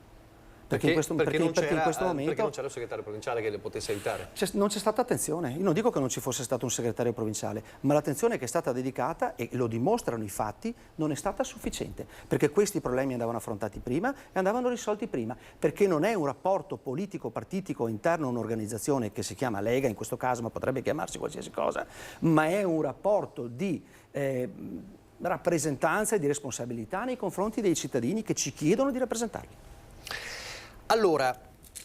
Speaker 7: Perché in questo momento...
Speaker 1: Perché non c'era il segretario provinciale che le potesse aiutare?
Speaker 7: Non c'è stata attenzione. Io non dico che non ci fosse stato un segretario provinciale, ma l'attenzione che è stata dedicata, e lo dimostrano i fatti, non è stata sufficiente. Perché questi problemi andavano affrontati prima e andavano risolti prima. Perché non è un rapporto politico-partitico interno a un'organizzazione che si chiama Lega, in questo caso, ma potrebbe chiamarsi qualsiasi cosa, ma è un rapporto di... rappresentanza e di responsabilità nei confronti dei cittadini che ci chiedono di rappresentarli.
Speaker 1: Allora,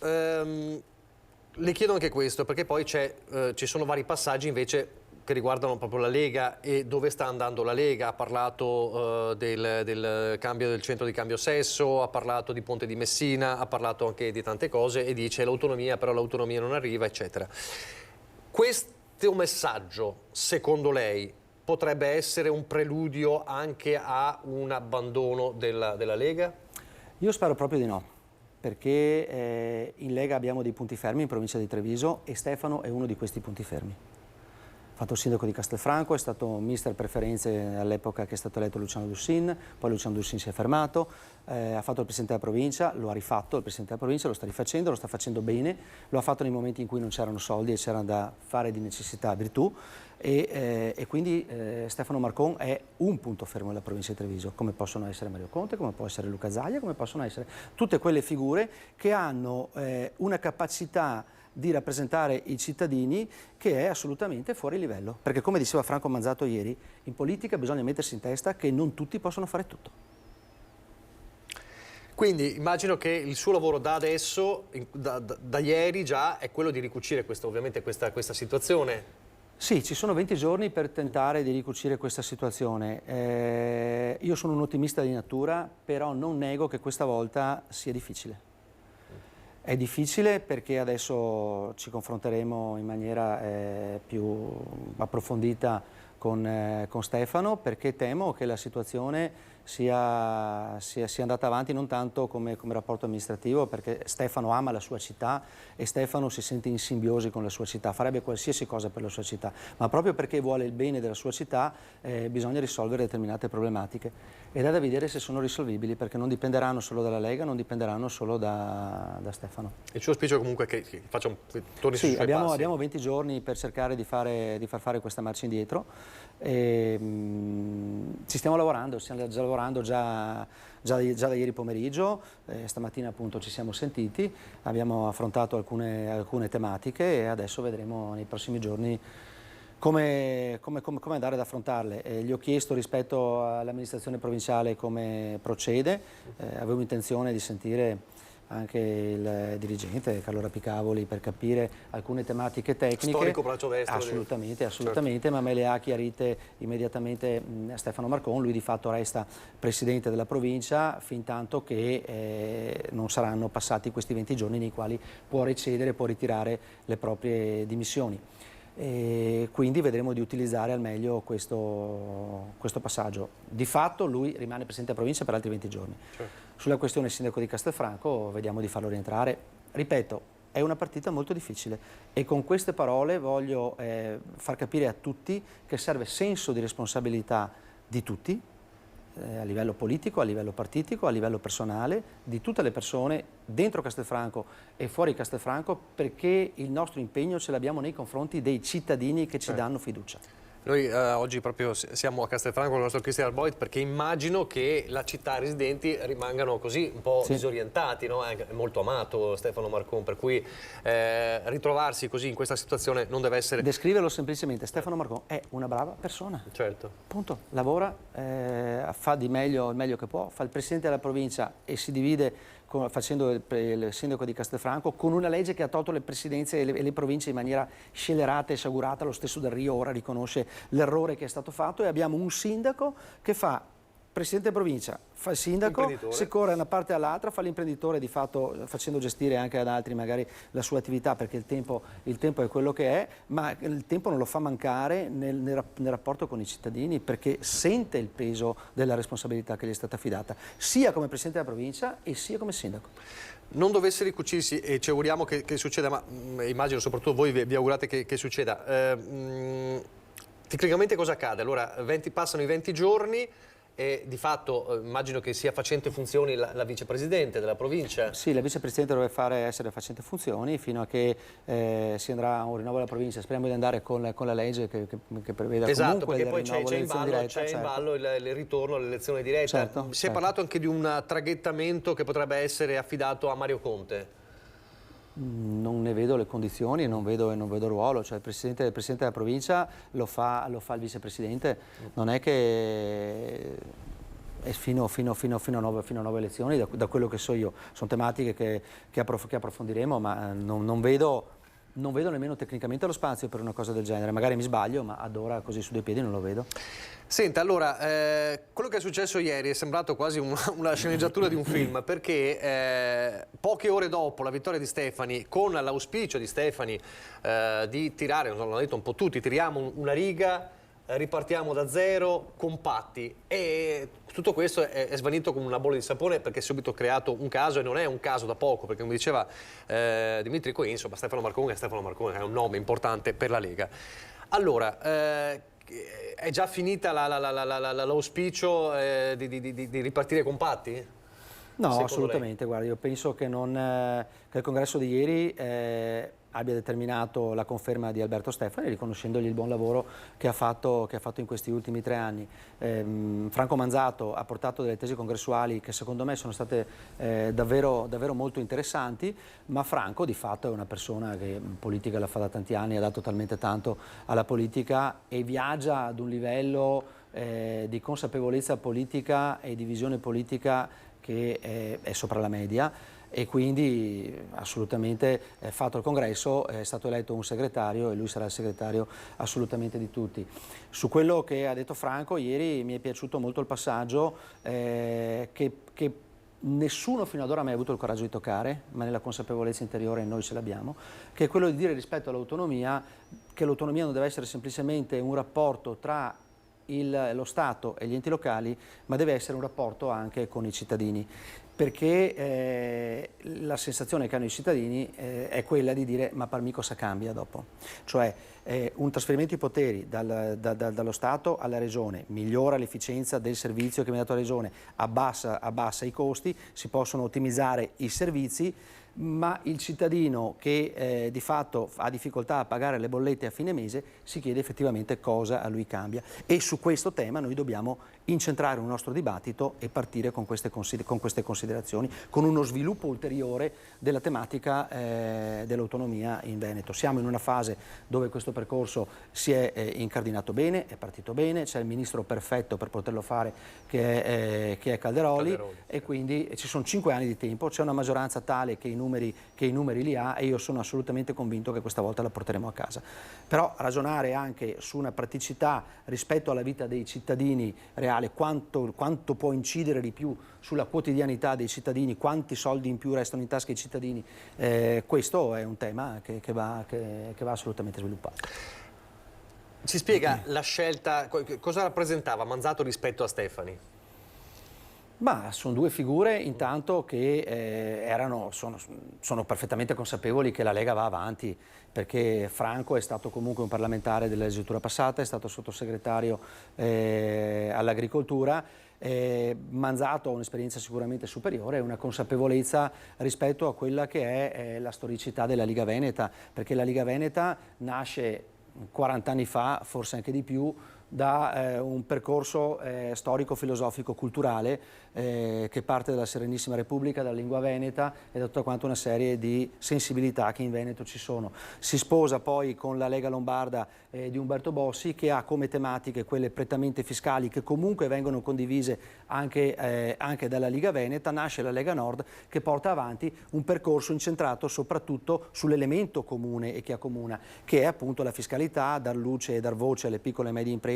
Speaker 1: le chiedo anche questo, perché poi ci sono vari passaggi invece che riguardano proprio la Lega e dove sta andando la Lega. Ha parlato del cambio del centro di cambio Sesso, ha parlato di Ponte di Messina, ha parlato anche di tante cose e dice l'autonomia, però l'autonomia non arriva, eccetera. Questo messaggio, secondo lei, potrebbe essere un preludio anche a un abbandono della Lega?
Speaker 7: Io spero proprio di no, perché in Lega abbiamo dei punti fermi in provincia di Treviso e Stefano è uno di questi punti fermi. Ha fatto il sindaco di Castelfranco, è stato mister preferenze all'epoca che è stato eletto Luciano Dussin, poi Luciano Dussin si è fermato, ha fatto il presidente della provincia, lo ha rifatto il presidente della provincia, lo sta rifacendo, lo sta facendo bene, lo ha fatto nei momenti in cui non c'erano soldi e c'era da fare di necessità virtù, e quindi Stefano Marcon è un punto fermo della provincia di Treviso, come possono essere Mario Conte, come può essere Luca Zaia, come possono essere tutte quelle figure che hanno una capacità di rappresentare i cittadini che è assolutamente fuori livello, perché come diceva Franco Manzato ieri, in politica bisogna mettersi in testa che non tutti possono fare tutto.
Speaker 1: Quindi immagino che il suo lavoro da adesso, da ieri già, è quello di ricucire ovviamente questa situazione.
Speaker 7: Sì, ci sono 20 giorni per tentare di ricucire questa situazione. Io sono un ottimista di natura, però non nego che questa volta sia difficile. È difficile perché adesso ci confronteremo in maniera più approfondita con Stefano, perché temo che la situazione sia andata avanti non tanto come rapporto amministrativo, perché Stefano ama la sua città e Stefano si sente in simbiosi con la sua città, farebbe qualsiasi cosa per la sua città, ma proprio perché vuole il bene della sua città bisogna risolvere determinate problematiche ed è da vedere se sono risolvibili, perché non dipenderanno solo dalla Lega, non dipenderanno solo da Stefano.
Speaker 1: Il suo auspicio comunque è che torni sui suoi passi?
Speaker 7: Abbiamo 20 giorni per cercare di far fare questa marcia indietro. Ci stiamo lavorando, già da ieri pomeriggio, stamattina appunto ci siamo sentiti, abbiamo affrontato alcune tematiche e adesso vedremo nei prossimi giorni come andare ad affrontarle. Gli ho chiesto rispetto all'amministrazione provinciale come procede, avevo intenzione di sentire anche il dirigente Carlo Rapicavoli per capire alcune tematiche tecniche.
Speaker 1: Storico braccio destro.
Speaker 7: Assolutamente,
Speaker 1: certo.
Speaker 7: Ma me le ha chiarite immediatamente Stefano Marcon, lui di fatto resta presidente della provincia fin tanto che non saranno passati questi 20 giorni nei quali può recedere, può ritirare le proprie dimissioni. E quindi vedremo di utilizzare al meglio questo passaggio. Di fatto lui rimane presidente della provincia per altri 20 giorni.
Speaker 1: Certo.
Speaker 7: Sulla questione sindaco di Castelfranco vediamo di farlo rientrare. Ripeto, è una partita molto difficile e con queste parole voglio far capire a tutti che serve senso di responsabilità di tutti, a livello politico, a livello partitico, a livello personale, di tutte le persone dentro Castelfranco e fuori Castelfranco, perché il nostro impegno ce l'abbiamo nei confronti dei cittadini che ci danno fiducia.
Speaker 1: Noi oggi proprio siamo a Castelfranco con il nostro Christian Boyd perché immagino che la città, i residenti rimangano così un po' disorientati, no? È molto amato Stefano Marcon, per cui ritrovarsi così in questa situazione non deve essere...
Speaker 7: Descriverlo semplicemente, Stefano Marcon è una brava persona.
Speaker 1: Certo.
Speaker 7: Punto. Lavora, fa di meglio il meglio che può, fa il presidente della provincia e si divide facendo il sindaco di Castelfranco con una legge che ha tolto le presidenze e le province in maniera scellerata e sciagurata. Lo stesso Del Rio ora riconosce l'errore che è stato fatto e abbiamo un sindaco che fa presidente della provincia, fa il sindaco, si corre da una parte all'altra, fa l'imprenditore di fatto facendo gestire anche ad altri magari la sua attività, perché il tempo è quello che è, ma il tempo non lo fa mancare nel rapporto con i cittadini, perché sente il peso della responsabilità che gli è stata affidata, sia come presidente della provincia e sia come sindaco.
Speaker 1: Non dovesse ricucirsi, e ci auguriamo che succeda, ma immagino soprattutto voi vi augurate che succeda, tecnicamente cosa accade? Allora, passano i 20 giorni, e di fatto immagino che sia facente funzioni la vicepresidente della provincia.
Speaker 7: Sì, la vicepresidente dovrebbe essere facente funzioni fino a che si andrà a un rinnovo della provincia. Speriamo di andare con la legge che preveda comunque
Speaker 1: perché poi c'è in ballo il ritorno all'elezione diretta. Si è parlato anche di un traghettamento che potrebbe essere affidato a Mario Conte.
Speaker 7: Non ne vedo le condizioni e non vedo il ruolo, cioè il presidente della provincia lo fa il vicepresidente, non è che è fino a nuove elezioni, da quello che so io. Sono tematiche che approfondiremo, ma non vedo nemmeno tecnicamente lo spazio per una cosa del genere. Magari mi sbaglio, ma ad ora così su due piedi non lo vedo.
Speaker 1: Senta, allora, quello che è successo ieri è sembrato quasi una sceneggiatura di un film, perché poche ore dopo la vittoria di Stefani, con l'auspicio di Stefani di tirare, l'hanno detto un po' tutti, tiriamo una riga, ripartiamo da zero, compatti, e tutto questo è svanito come una bolla di sapone, perché è subito creato un caso, e non è un caso da poco, perché come diceva Dimitri Coin, insomma, Stefano Marcon è un nome importante per la Lega. Allora, è già finita l'auspicio di ripartire compatti?
Speaker 7: No, assolutamente. Guarda, io penso che il congresso di ieri abbia determinato la conferma di Alberto Stefani, riconoscendogli il buon lavoro che ha fatto in questi ultimi 3 anni. Franco Manzato ha portato delle tesi congressuali che secondo me sono state davvero molto interessanti, ma Franco di fatto è una persona che politica la fa da tanti anni, ha dato talmente tanto alla politica e viaggia ad un livello di consapevolezza politica e di visione politica che è sopra la media. E quindi assolutamente fatto il congresso, è stato eletto un segretario e lui sarà il segretario assolutamente di tutti. Su quello che ha detto Franco ieri mi è piaciuto molto il passaggio che nessuno fino ad ora ha mai avuto il coraggio di toccare, ma nella consapevolezza interiore noi ce l'abbiamo, che è quello di dire rispetto all'autonomia che l'autonomia non deve essere semplicemente un rapporto tra lo Stato e gli enti locali, ma deve essere un rapporto anche con i cittadini, perché la sensazione che hanno i cittadini è quella di dire ma per me cosa cambia dopo? Cioè un trasferimento di poteri dallo Stato alla Regione migliora l'efficienza del servizio che mi ha dato la Regione, abbassa i costi, si possono ottimizzare i servizi, ma il cittadino che di fatto ha difficoltà a pagare le bollette a fine mese si chiede effettivamente cosa a lui cambia, e su questo tema noi dobbiamo incentrare un nostro dibattito e partire con queste considerazioni, con uno sviluppo ulteriore della tematica dell'autonomia in Veneto. Siamo in una fase dove questo percorso si è incardinato bene, è partito bene, c'è il ministro perfetto per poterlo fare che è Calderoli, e quindi ci sono 5 anni di tempo, c'è una maggioranza tale che i numeri li ha, e io sono assolutamente convinto che questa volta la porteremo a casa. Però ragionare anche su una praticità rispetto alla vita dei cittadini reale, quanto può incidere di più sulla quotidianità dei cittadini, quanti soldi in più restano in tasca ai cittadini, questo è un tema che va assolutamente sviluppato.
Speaker 1: Ci spiega la scelta, cosa rappresentava Manzato rispetto a Stefani?
Speaker 7: Ma sono due figure intanto che sono perfettamente consapevoli che la Lega va avanti, perché Franco è stato comunque un parlamentare della legislatura passata, è stato sottosegretario all'agricoltura, Manzato ha un'esperienza sicuramente superiore e una consapevolezza rispetto a quella che è la storicità della Liga Veneta, perché la Liga Veneta nasce 40 anni fa, forse anche di più, da un percorso storico-filosofico-culturale che parte dalla Serenissima Repubblica, dalla lingua veneta e da tutta quanta una serie di sensibilità che in Veneto ci sono. Si sposa poi con la Lega Lombarda di Umberto Bossi, che ha come tematiche quelle prettamente fiscali, che comunque vengono condivise anche dalla Liga Veneta. Nasce la Lega Nord, che porta avanti un percorso incentrato soprattutto sull'elemento comune e che accomuna, che è appunto la fiscalità, dar luce e dar voce alle piccole e medie imprese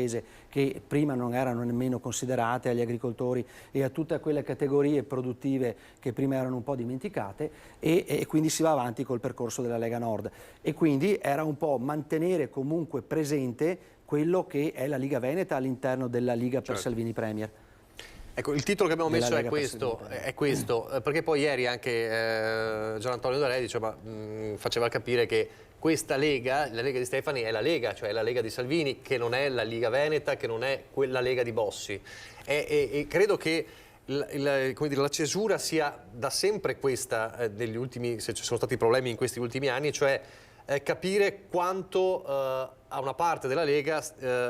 Speaker 7: che prima non erano nemmeno considerate, agli agricoltori e a tutte quelle categorie produttive che prima erano un po' dimenticate, e quindi si va avanti col percorso della Lega Nord. E quindi era un po' mantenere comunque presente quello che è la Liga Veneta all'interno della Liga per Salvini Premier.
Speaker 1: Ecco, il titolo che abbiamo messo è questo, perché poi ieri anche Gian Antonio D'Alè faceva capire che questa Lega, la Lega di Stefani, è la Lega, cioè la Lega di Salvini, che non è la Liga Veneta, che non è quella Lega di Bossi. E credo che la cesura sia da sempre questa, negli ultimi, se ci sono stati problemi in questi ultimi anni, cioè capire quanto a una parte della Lega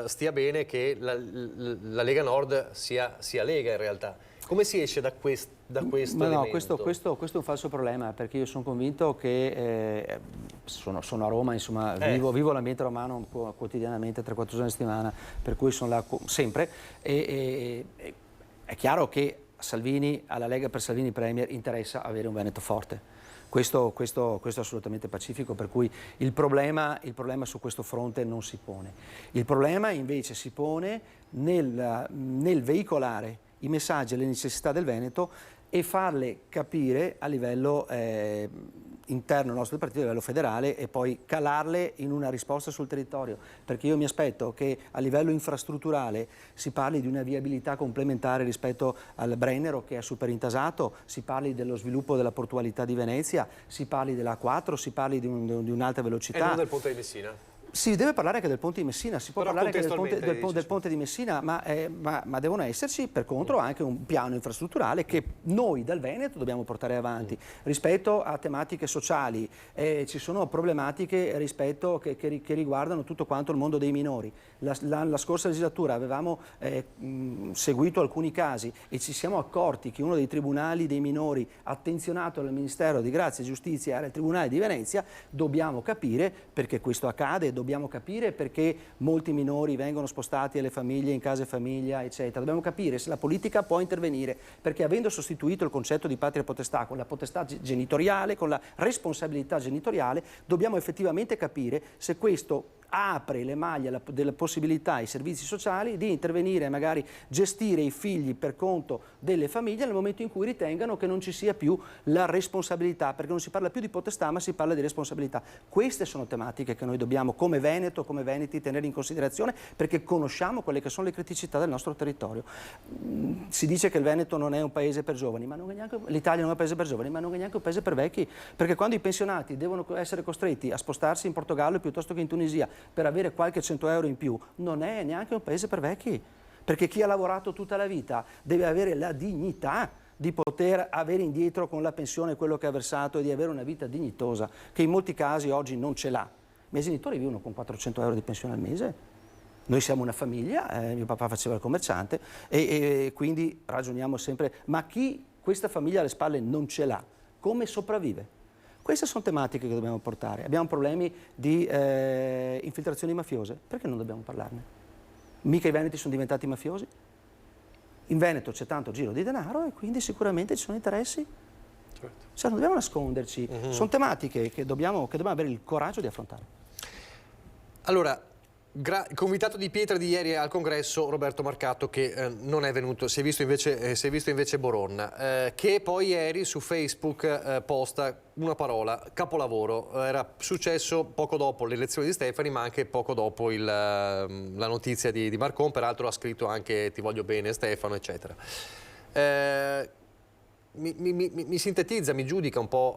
Speaker 1: stia bene che la Lega Nord sia Lega in realtà. Come si esce da questo elemento?
Speaker 7: Questo è un falso problema, perché io sono convinto che sono a Roma, insomma, vivo l'ambiente romano quotidianamente, 3-4 giorni a settimana, per cui sono là sempre, e è chiaro che alla Lega per Salvini Premier interessa avere un Veneto forte. Questo è assolutamente pacifico, per cui il problema su questo fronte non si pone. Il problema invece si pone nel veicolare i messaggi e le necessità del Veneto e farle capire a livello interno al nostro partito, a livello federale, e poi calarle in una risposta sul territorio, perché io mi aspetto che a livello infrastrutturale si parli di una viabilità complementare rispetto al Brennero, che è super intasato, si parli dello sviluppo della portualità di Venezia, si parli della A4, si parli di un'alta velocità.
Speaker 1: E non del ponte di Messina?
Speaker 7: Si deve parlare anche del ponte di Messina, si può parlare anche del ponte di Messina, ma devono esserci per contro anche un piano infrastrutturale che noi dal Veneto dobbiamo portare avanti. Rispetto a tematiche sociali ci sono problematiche rispetto che riguardano tutto quanto il mondo dei minori. La scorsa legislatura avevamo seguito alcuni casi e ci siamo accorti che uno dei tribunali dei minori attenzionato dal Ministero di Grazia e Giustizia era il Tribunale di Venezia. Dobbiamo capire perché questo accade, dobbiamo capire perché molti minori vengono spostati alle famiglie, in case famiglia, eccetera. Dobbiamo capire se la politica può intervenire, perché avendo sostituito il concetto di patria potestà con la potestà genitoriale, con la responsabilità genitoriale, dobbiamo effettivamente capire se questo apre le maglie della possibilità ai servizi sociali di intervenire e magari gestire i figli per conto delle famiglie nel momento in cui ritengano che non ci sia più la responsabilità, perché non si parla più di potestà ma si parla di responsabilità. Queste sono tematiche che noi dobbiamo come Veneto, come Veneti tenere in considerazione, perché conosciamo quelle che sono le criticità del nostro territorio. Si dice che il Veneto non è un paese per giovani, ma non è neanche, l'Italia non è un paese per giovani, ma non è neanche un paese per vecchi, perché quando i pensionati devono essere costretti a spostarsi in Portogallo piuttosto che in Tunisia per avere qualche 100 euro in più, non è neanche un paese per vecchi, perché chi ha lavorato tutta la vita deve avere la dignità di poter avere indietro con la pensione quello che ha versato e di avere una vita dignitosa, che in molti casi oggi non ce l'ha. I miei genitori vivono con 400 euro di pensione al mese, noi siamo una famiglia, mio papà faceva il commerciante e quindi ragioniamo sempre, ma chi questa famiglia alle spalle non ce l'ha, come sopravvive? Queste sono tematiche che dobbiamo portare. Abbiamo problemi di infiltrazioni mafiose, perché non dobbiamo parlarne? Mica i veneti sono diventati mafiosi? In Veneto c'è tanto giro di denaro e quindi sicuramente ci sono interessi. Certo. Cioè non dobbiamo nasconderci, sono tematiche che dobbiamo avere il coraggio di affrontare.
Speaker 1: Allora, convitato di pietra di ieri al congresso Roberto Marcato, che non è venuto, si è visto invece Boron, che poi ieri su Facebook posta una parola, capolavoro. Era successo poco dopo l'elezione di Stefani, ma anche poco dopo la notizia di Marcon. Peraltro ha scritto anche "ti voglio bene Stefano", eccetera. Mi sintetizza, mi giudica un po'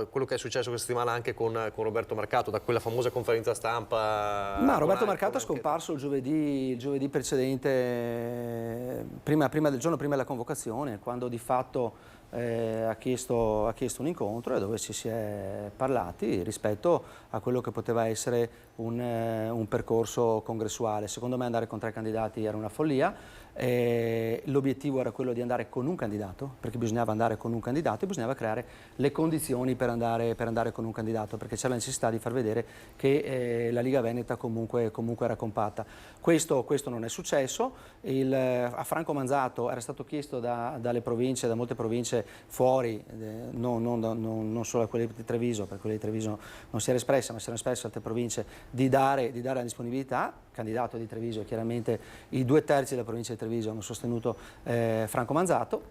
Speaker 1: quello che è successo questa settimana anche con Roberto Mercato, da quella famosa conferenza stampa.
Speaker 7: Ma Roberto Mercato è scomparso il giovedì precedente, il giorno prima della convocazione, quando di fatto ha chiesto un incontro e dove ci si è parlati rispetto a quello che poteva essere un percorso congressuale. Secondo me andare con 3 candidati era una follia. L'obiettivo era quello di andare con un candidato, perché bisognava andare con un candidato e bisognava creare le condizioni per andare con un candidato, perché c'era la necessità di far vedere che la Liga Veneta comunque era compatta. Questo non è successo. A Franco Manzato era stato chiesto dalle province, da molte province fuori, non solo a quelle di Treviso, per quelle di Treviso non si era espressa, ma si erano espresse altre province, di dare la disponibilità. Candidato di Treviso, chiaramente i 2/3 della provincia di Treviso hanno sostenuto Franco Manzato,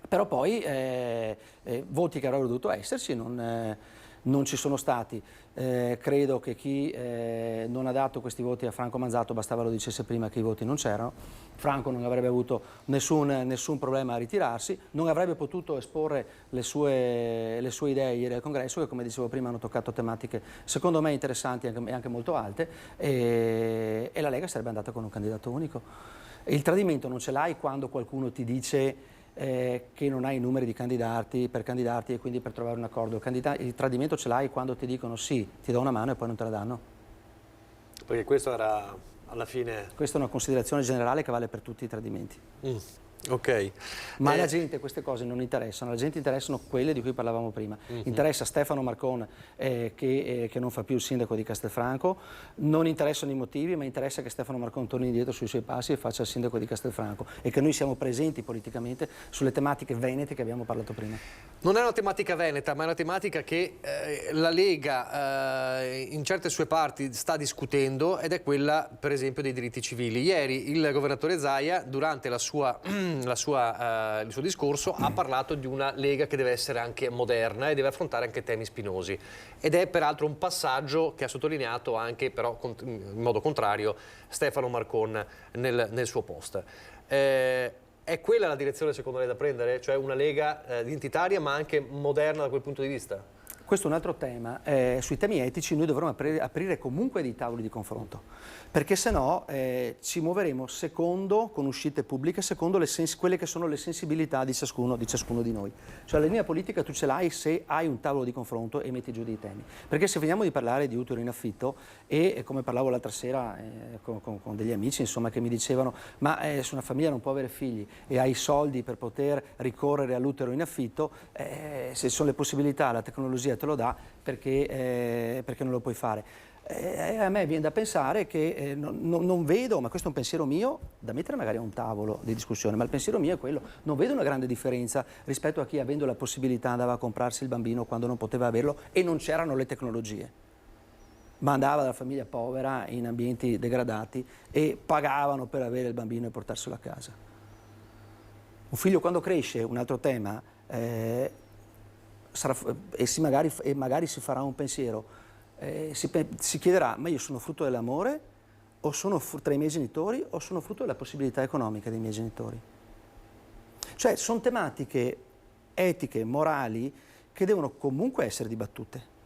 Speaker 7: però poi voti che avrebbero dovuto esserci non ci sono stati. Credo che chi non ha dato questi voti a Franco Manzato, bastava lo dicesse prima che i voti non c'erano. Franco non avrebbe avuto nessun problema a ritirarsi, non avrebbe potuto esporre le sue idee ieri al congresso, che come dicevo prima hanno toccato tematiche secondo me interessanti e anche molto alte, e la Lega sarebbe andata con un candidato unico. Il tradimento non ce l'hai quando qualcuno ti dice che non hai i numeri di candidati e quindi per trovare un accordo. Il tradimento ce l'hai quando ti dicono sì, ti do una mano e poi non te la danno.
Speaker 1: Perché questo era alla fine...
Speaker 7: Questa è una considerazione generale che vale per tutti i tradimenti.
Speaker 1: Ok.
Speaker 7: Ma alla gente queste cose non interessano, alla gente interessano quelle di cui parlavamo prima. Interessa Stefano Marcon che non fa più il sindaco di Castelfranco, non interessano i motivi, ma interessa che Stefano Marcon torni indietro sui suoi passi e faccia il sindaco di Castelfranco e che noi siamo presenti politicamente sulle tematiche venete che abbiamo parlato prima.
Speaker 1: Non è una tematica veneta, ma è una tematica che la Lega in certe sue parti sta discutendo, ed è quella per esempio dei diritti civili. Ieri il governatore Zaia, durante il suo discorso, ha parlato di una Lega che deve essere anche moderna e deve affrontare anche temi spinosi, ed è peraltro un passaggio che ha sottolineato anche però in modo contrario Stefano Marcon nel suo post. È quella la direzione secondo lei da prendere? Cioè una Lega identitaria ma anche moderna da quel punto di vista?
Speaker 7: Questo è un altro tema. Sui temi etici noi dovremo aprire comunque dei tavoli di confronto, perché se no ci muoveremo con uscite pubbliche, secondo quelle che sono le sensibilità di ciascuno di noi. Cioè la linea politica tu ce l'hai se hai un tavolo di confronto e metti giù dei temi. Perché se finiamo di parlare di utero in affitto e come parlavo l'altra sera con degli amici, insomma, che mi dicevano ma se una famiglia non può avere figli e ha i soldi per poter ricorrere all'utero in affitto, se sono le possibilità, la tecnologia te lo dà, perché non lo puoi fare. A me viene da pensare che non vedo, ma questo è un pensiero mio da mettere magari a un tavolo di discussione, ma il pensiero mio è quello, non vedo una grande differenza rispetto a chi, avendo la possibilità, andava a comprarsi il bambino quando non poteva averlo e non c'erano le tecnologie, ma andava dalla famiglia povera in ambienti degradati e pagavano per avere il bambino e portarselo a casa. Un figlio quando cresce, un altro tema, magari si farà un pensiero, si chiederà ma io sono frutto dell'amore o sono tra i miei genitori o sono frutto della possibilità economica dei miei genitori? Cioè sono tematiche etiche, morali che devono comunque essere dibattute.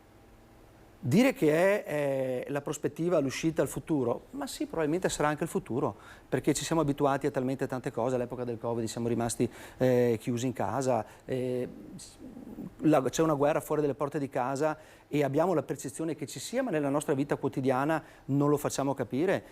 Speaker 7: Dire che è la prospettiva, l'uscita, il futuro, ma sì, probabilmente sarà anche il futuro, perché ci siamo abituati a talmente tante cose. All'epoca del Covid siamo rimasti chiusi in casa, c'è una guerra fuori dalle porte di casa e abbiamo la percezione che ci sia, ma nella nostra vita quotidiana non lo facciamo capire.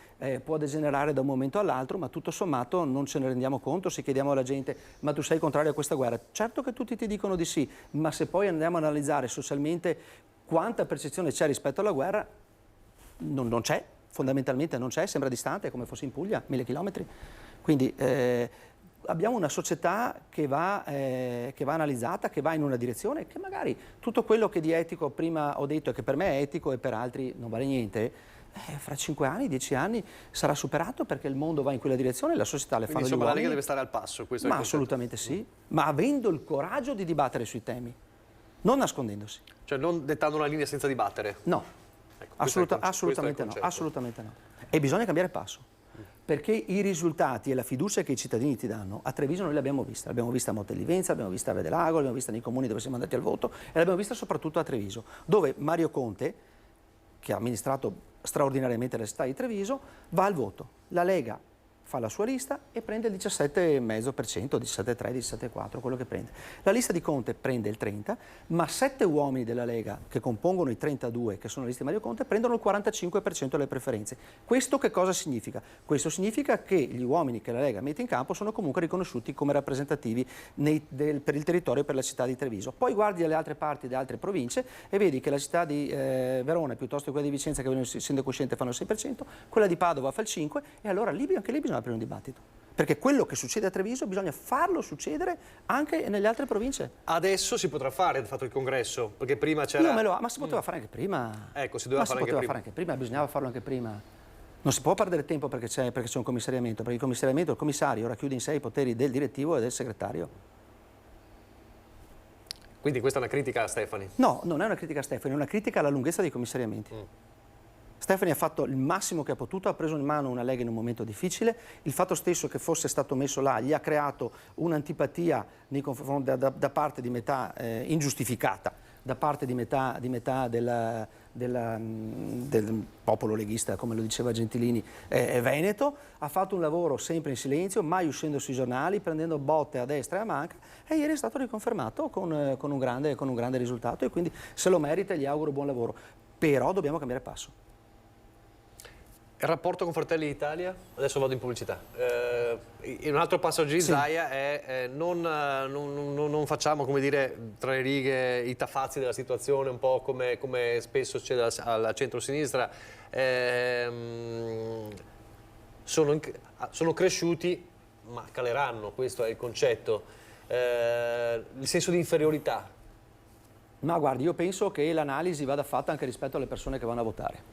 Speaker 7: Può degenerare da un momento all'altro, ma tutto sommato non ce ne rendiamo conto. Se chiediamo alla gente ma tu sei contrario a questa guerra? Certo che tutti ti dicono di sì, ma se poi andiamo a analizzare socialmente quanta percezione c'è rispetto alla guerra, non c'è, fondamentalmente non c'è, sembra distante, è come fosse in Puglia, 1000 chilometri. Quindi abbiamo una società che va analizzata, che va in una direzione, che magari tutto quello che di etico prima ho detto e che per me è etico e per altri non vale niente, fra 5 anni, 10 anni sarà superato, perché il mondo va in quella direzione, la società le fanno gli uomini.
Speaker 1: La Lega deve stare al passo, questo
Speaker 7: ma
Speaker 1: è il
Speaker 7: assolutamente sì, ma avendo il coraggio di dibattere sui temi, non nascondendosi.
Speaker 1: Cioè non dettando una linea senza dibattere?
Speaker 7: No,
Speaker 1: ecco,
Speaker 7: assolutamente no. E bisogna cambiare passo. perché i risultati e la fiducia che i cittadini ti danno a Treviso noi l'abbiamo vista a Montelivenza, l'abbiamo vista a Vedelago, l'abbiamo vista nei comuni dove siamo andati al voto e l'abbiamo vista soprattutto a Treviso, dove Mario Conte, che ha amministrato straordinariamente la città di Treviso, va al voto. La Lega fa la sua lista e prende il 17,5%, 17,3, 17,4, quello che prende. La lista di Conte prende il 30%, ma 7 uomini della Lega che compongono i 32, che sono la lista di Mario Conte, prendono il 45% delle preferenze. Questo che cosa significa? Questo significa che gli uomini che la Lega mette in campo sono comunque riconosciuti come rappresentativi per il territorio e per la città di Treviso. Poi guardi alle altre parti delle altre province e vedi che la città di Verona, piuttosto che quella di Vicenza, che avevano il sindaco uscente, fanno il 6%, quella di Padova fa il 5%, e allora anche lì bisogna aprire un dibattito, perché quello che succede a Treviso bisogna farlo succedere anche nelle altre province.
Speaker 1: Adesso si potrà fare, fatto il congresso, perché prima c'era...
Speaker 7: Ma si poteva fare anche prima.
Speaker 1: Ecco, si doveva fare
Speaker 7: anche prima, bisognava farlo anche prima. Non si può perdere tempo perché c'è un commissariamento, perché il commissario racchiude in sé i poteri del direttivo e del segretario.
Speaker 1: Quindi questa è una critica a Stefani?
Speaker 7: No, non è una critica a Stefani, è una critica alla lunghezza dei commissariamenti. Stefani ha fatto il massimo che ha potuto, ha preso in mano una Lega in un momento difficile, il fatto stesso che fosse stato messo là gli ha creato un'antipatia nei confronti da parte di metà ingiustificata, da parte di metà del popolo leghista, come lo diceva Gentilini, veneto. Ha fatto un lavoro sempre in silenzio, mai uscendo sui giornali, prendendo botte a destra e a manca, e ieri è stato riconfermato con un grande risultato, e quindi se lo merita e gli auguro buon lavoro. Però dobbiamo cambiare passo.
Speaker 1: Il rapporto con Fratelli d'Italia? Adesso vado in pubblicità. Un altro passaggio di Zaia è non facciamo, come dire, tra le righe i tafazzi della situazione, un po' come spesso succede al centro-sinistra. Sono cresciuti, ma caleranno, questo è il concetto. Il senso di inferiorità.
Speaker 7: Ma guardi, io penso che l'analisi vada fatta anche rispetto alle persone che vanno a votare.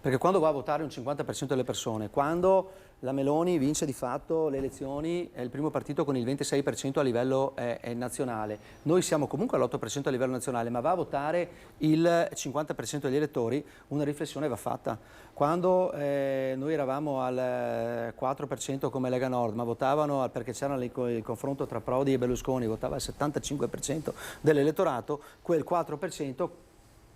Speaker 7: Perché quando va a votare un 50% delle persone, quando la Meloni vince di fatto le elezioni, è il primo partito con il 26% a livello nazionale. Noi siamo comunque all'8% a livello nazionale, ma va a votare il 50% degli elettori, una riflessione va fatta. Quando noi eravamo al 4% come Lega Nord, ma votavano, perché c'era il confronto tra Prodi e Berlusconi, votava il 75% dell'elettorato, quel 4%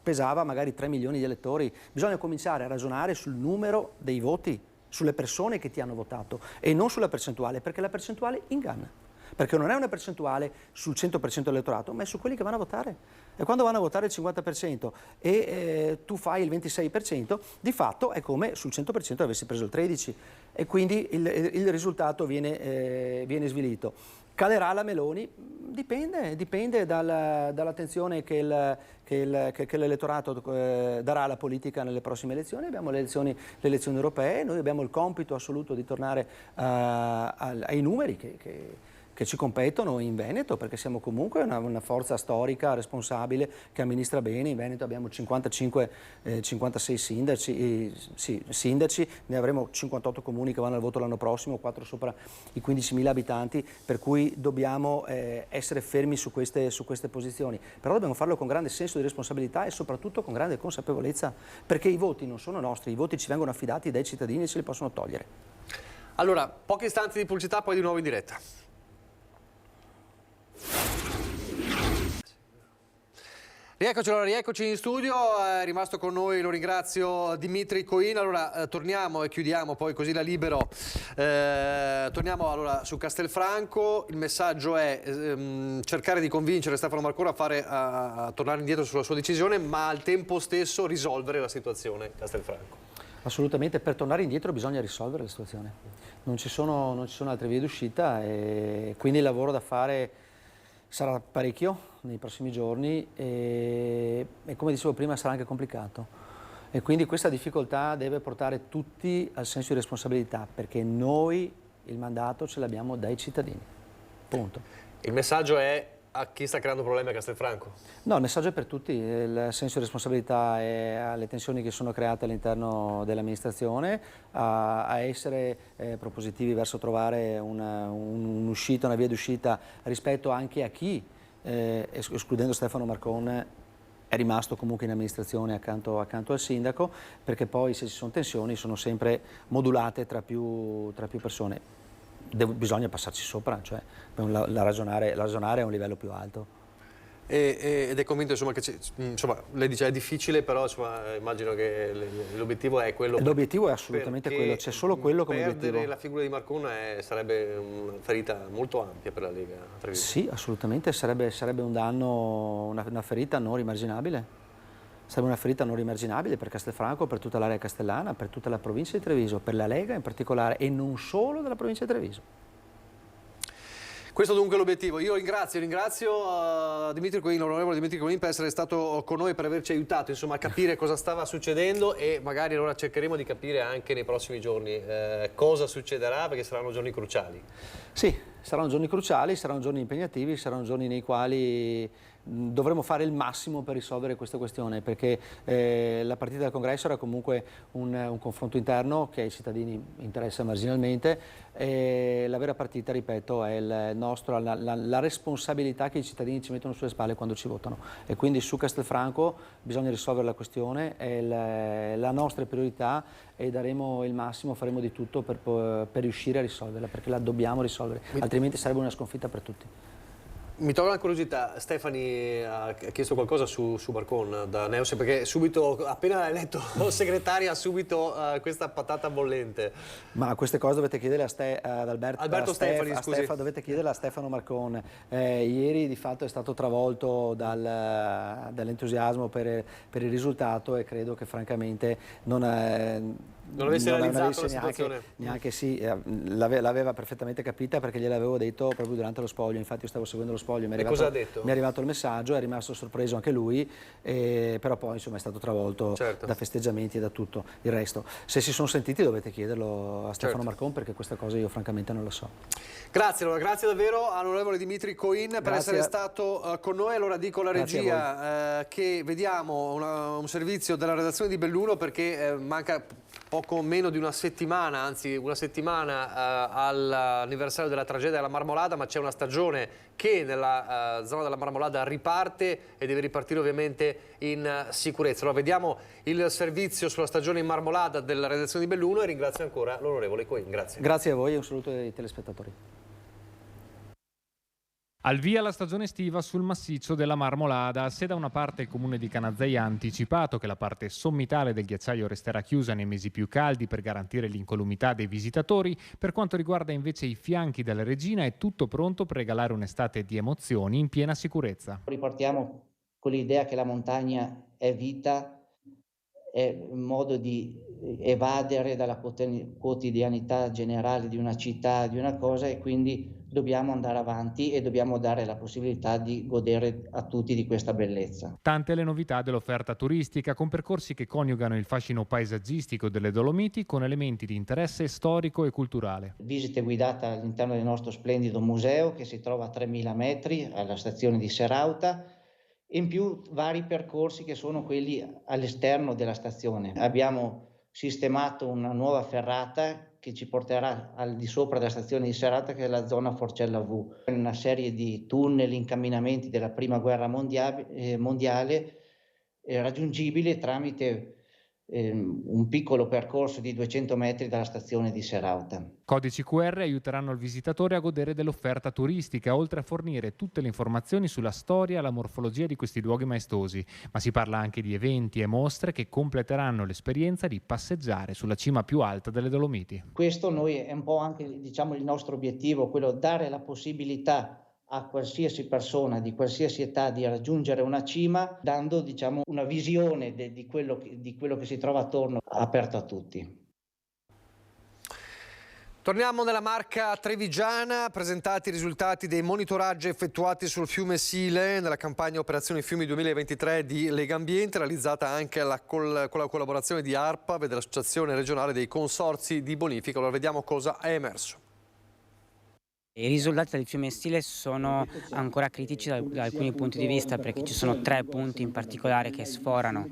Speaker 7: pesava magari 3 milioni di elettori. Bisogna cominciare a ragionare sul numero dei voti, sulle persone che ti hanno votato e non sulla percentuale, perché la percentuale inganna. Perché non è una percentuale sul 100% dell'elettorato, ma è su quelli che vanno a votare. E quando vanno a votare il 50% e tu fai il 26%, di fatto è come sul 100% avessi preso il 13%, e quindi il risultato viene svilito. Calerà la Meloni? Dipende dall'attenzione che l'elettorato darà alla politica nelle prossime elezioni. Abbiamo le elezioni europee, noi abbiamo il compito assoluto di tornare ai numeri che ci competono in Veneto, perché siamo comunque una forza storica, responsabile, che amministra bene. In Veneto abbiamo 56 sindaci, ne avremo 58 comuni che vanno al voto l'anno prossimo, 4 sopra i 15.000 abitanti, per cui dobbiamo essere fermi su queste posizioni. Però dobbiamo farlo con grande senso di responsabilità e soprattutto con grande consapevolezza, perché i voti non sono nostri, i voti ci vengono affidati dai cittadini e ce li possono togliere.
Speaker 1: Allora, pochi istanti di pubblicità, poi di nuovo in diretta. Rieccoci in studio, è rimasto con noi, lo ringrazio, Dimitri Coin. Allora torniamo e chiudiamo poi così la libero, torniamo allora su Castelfranco. Il messaggio è cercare di convincere Stefano Marcona a tornare indietro sulla sua decisione, ma al tempo stesso risolvere la situazione Castelfranco.
Speaker 7: Assolutamente, per tornare indietro bisogna risolvere la situazione, non ci sono altre vie d'uscita, e quindi il lavoro da fare sarà parecchio nei prossimi giorni e come dicevo prima sarà anche complicato, e quindi questa difficoltà deve portare tutti al senso di responsabilità, perché noi il mandato ce l'abbiamo dai cittadini, punto.
Speaker 1: Il messaggio è a chi sta creando problemi a Castelfranco?
Speaker 7: No, il messaggio è per tutti, il senso di responsabilità è alle tensioni che sono create all'interno dell'amministrazione, a essere propositivi verso trovare un'uscita, una via d'uscita rispetto anche a chi, escludendo Stefano Marcone, è rimasto comunque in amministrazione accanto al sindaco, perché poi se ci sono tensioni sono sempre modulate tra più persone. Bisogna passarci sopra, cioè la ragionare a un livello più alto.
Speaker 1: Ed è convinto insomma, che lei dice è difficile, però insomma, immagino che l'obiettivo è quello.
Speaker 7: L'obiettivo è assolutamente quello, c'è solo quello come obiettivo.
Speaker 1: Perdere la figura di Marcon sarebbe una ferita molto ampia per la Lega.
Speaker 7: Sì, assolutamente, sarebbe un danno, una ferita non rimarginabile. Sarebbe una ferita non rimarginabile per Castelfranco, per tutta l'area castellana, per tutta la provincia di Treviso, per la Lega in particolare e non solo della provincia di Treviso.
Speaker 1: Questo dunque è l'obiettivo. Io ringrazio Dimitri Coin, l'onorevole Dimitri Coin, per essere stato con noi, per averci aiutato insomma, a capire cosa stava succedendo, e magari allora cercheremo di capire anche nei prossimi giorni cosa succederà, perché saranno giorni cruciali.
Speaker 7: Sì, saranno giorni cruciali, saranno giorni impegnativi, saranno giorni nei quali dovremo fare il massimo per risolvere questa questione, perché la partita del congresso era comunque un confronto interno che ai cittadini interessa marginalmente, e la vera partita, ripeto, è la responsabilità che i cittadini ci mettono sulle spalle quando ci votano, e quindi su Castelfranco bisogna risolvere la questione, è la nostra priorità, e daremo il massimo, faremo di tutto per riuscire a risolverla, perché la dobbiamo risolvere, altrimenti sarebbe una sconfitta per tutti.
Speaker 1: Mi tolgo la curiosità, Stefani ha chiesto qualcosa su Marcon da Neos, perché subito, appena eletto segretaria, subito questa patata bollente.
Speaker 7: Ma queste cose dovete chiedere ad Alberto
Speaker 1: Stefani, scusi.
Speaker 7: Dovete chiedere a Stefano Marcon. Ieri di fatto è stato travolto dall'entusiasmo per il risultato, e credo che francamente non
Speaker 1: avesse realizzato la situazione.
Speaker 7: Neanche sì, l'aveva perfettamente capita, perché gliel'avevo detto proprio durante lo spoglio. Infatti io stavo seguendo lo spoglio, mi
Speaker 1: cosa ha detto?
Speaker 7: Mi è arrivato il messaggio, è rimasto sorpreso anche lui, però poi insomma è stato travolto da festeggiamenti e da tutto il resto. Se si sono sentiti dovete chiederlo a Stefano Marcon, perché questa cosa io francamente non la so.
Speaker 1: Grazie, allora, grazie davvero all'onorevole Dimitri Coin per essere stato con noi. Allora dico alla regia che vediamo un servizio della redazione di Belluno, perché manca poco meno di una settimana, anzi una settimana all'anniversario della tragedia della Marmolada, ma c'è una stagione che nella zona della Marmolada riparte e deve ripartire ovviamente in sicurezza. Allora vediamo il servizio sulla stagione in Marmolada della redazione di Belluno, e ringrazio ancora l'onorevole Coin. Grazie.
Speaker 7: Grazie a voi e un saluto ai telespettatori.
Speaker 8: Al via la stagione estiva sul massiccio della Marmolada. Se da una parte il comune di Canazei ha anticipato che la parte sommitale del ghiacciaio resterà chiusa nei mesi più caldi per garantire l'incolumità dei visitatori, per quanto riguarda invece i fianchi della Regina è tutto pronto per regalare un'estate di emozioni in piena sicurezza.
Speaker 9: Ripartiamo con l'idea che la montagna è vita, è un modo di evadere dalla quotidianità generale di una città, di una cosa, e quindi dobbiamo andare avanti e dobbiamo dare la possibilità di godere a tutti di questa bellezza.
Speaker 8: Tante le novità dell'offerta turistica, con percorsi che coniugano il fascino paesaggistico delle Dolomiti con elementi di interesse storico e culturale.
Speaker 9: Visite guidate all'interno del nostro splendido museo, che si trova a 3000 metri alla stazione di Serauta, e in più vari percorsi che sono quelli all'esterno della stazione. Abbiamo sistemato una nuova ferrata che ci porterà al di sopra della stazione di Serata, che è la zona Forcella V. Una serie di tunnel, incamminamenti della prima guerra mondiale raggiungibili tramite un piccolo percorso di 200 metri dalla stazione di Serauta.
Speaker 8: Codici QR aiuteranno il visitatore a godere dell'offerta turistica, oltre a fornire tutte le informazioni sulla storia e la morfologia di questi luoghi maestosi, ma si parla anche di eventi e mostre che completeranno l'esperienza di passeggiare sulla cima più alta delle Dolomiti.
Speaker 9: Questo noi è un po' anche il nostro obiettivo, quello di dare la possibilità a qualsiasi persona di qualsiasi età di raggiungere una cima, dando una visione di quello che si trova attorno, aperto a tutti.
Speaker 1: Torniamo nella Marca trevigiana, presentati i risultati dei monitoraggi effettuati sul fiume Sile nella campagna Operazioni Fiumi 2023 di Legambiente, realizzata anche con la collaborazione di ARPA e dell'Associazione regionale dei consorzi di bonifica. Allora vediamo cosa è emerso.
Speaker 6: I risultati del fiume Stile sono ancora critici da alcuni punti di vista, perché ci sono 3 punti in particolare che sforano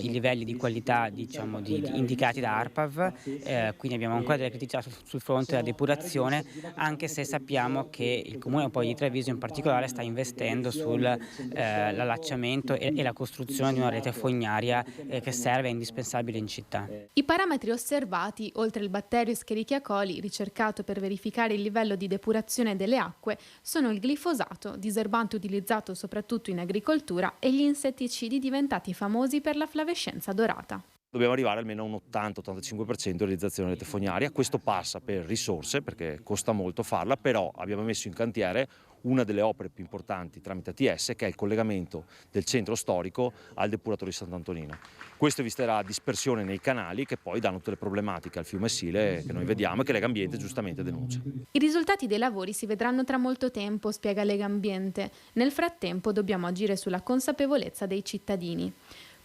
Speaker 6: i livelli di qualità, diciamo, indicati da ARPAV, quindi abbiamo ancora delle criticità sul fronte della depurazione, anche se sappiamo che il Comune poi di Treviso in particolare sta investendo sull'allacciamento e la costruzione di una rete fognaria che serve e indispensabile in città.
Speaker 11: I parametri osservati, oltre il batterio Escherichia coli ricercato per verificare il livello di depurazione delle acque, sono il glifosato, diserbante utilizzato soprattutto in agricoltura, e gli insetticidi diventati famosi per la flavescenza dorata.
Speaker 10: Dobbiamo arrivare almeno a un 80-85% di realizzazione rete fognaria. Questo passa per risorse, perché costa molto farla, però abbiamo messo in cantiere una delle opere più importanti tramite ATS, che è il collegamento del centro storico al depuratore di Sant'Antonino. Questo eviterà dispersione nei canali, che poi danno tutte le problematiche al fiume Sile che noi vediamo e che Legambiente giustamente denuncia.
Speaker 11: I risultati dei lavori si vedranno tra molto tempo, spiega Legambiente. Nel frattempo dobbiamo agire sulla consapevolezza dei cittadini.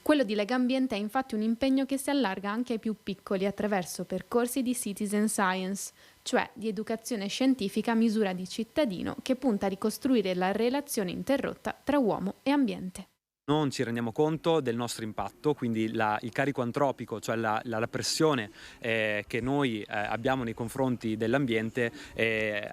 Speaker 11: Quello di Legambiente è infatti un impegno che si allarga anche ai più piccoli attraverso percorsi di citizen science, cioè di educazione scientifica a misura di cittadino, che punta a ricostruire la relazione interrotta tra uomo e ambiente.
Speaker 12: Non ci rendiamo conto del nostro impatto, quindi il carico antropico, cioè la pressione che noi abbiamo nei confronti dell'ambiente,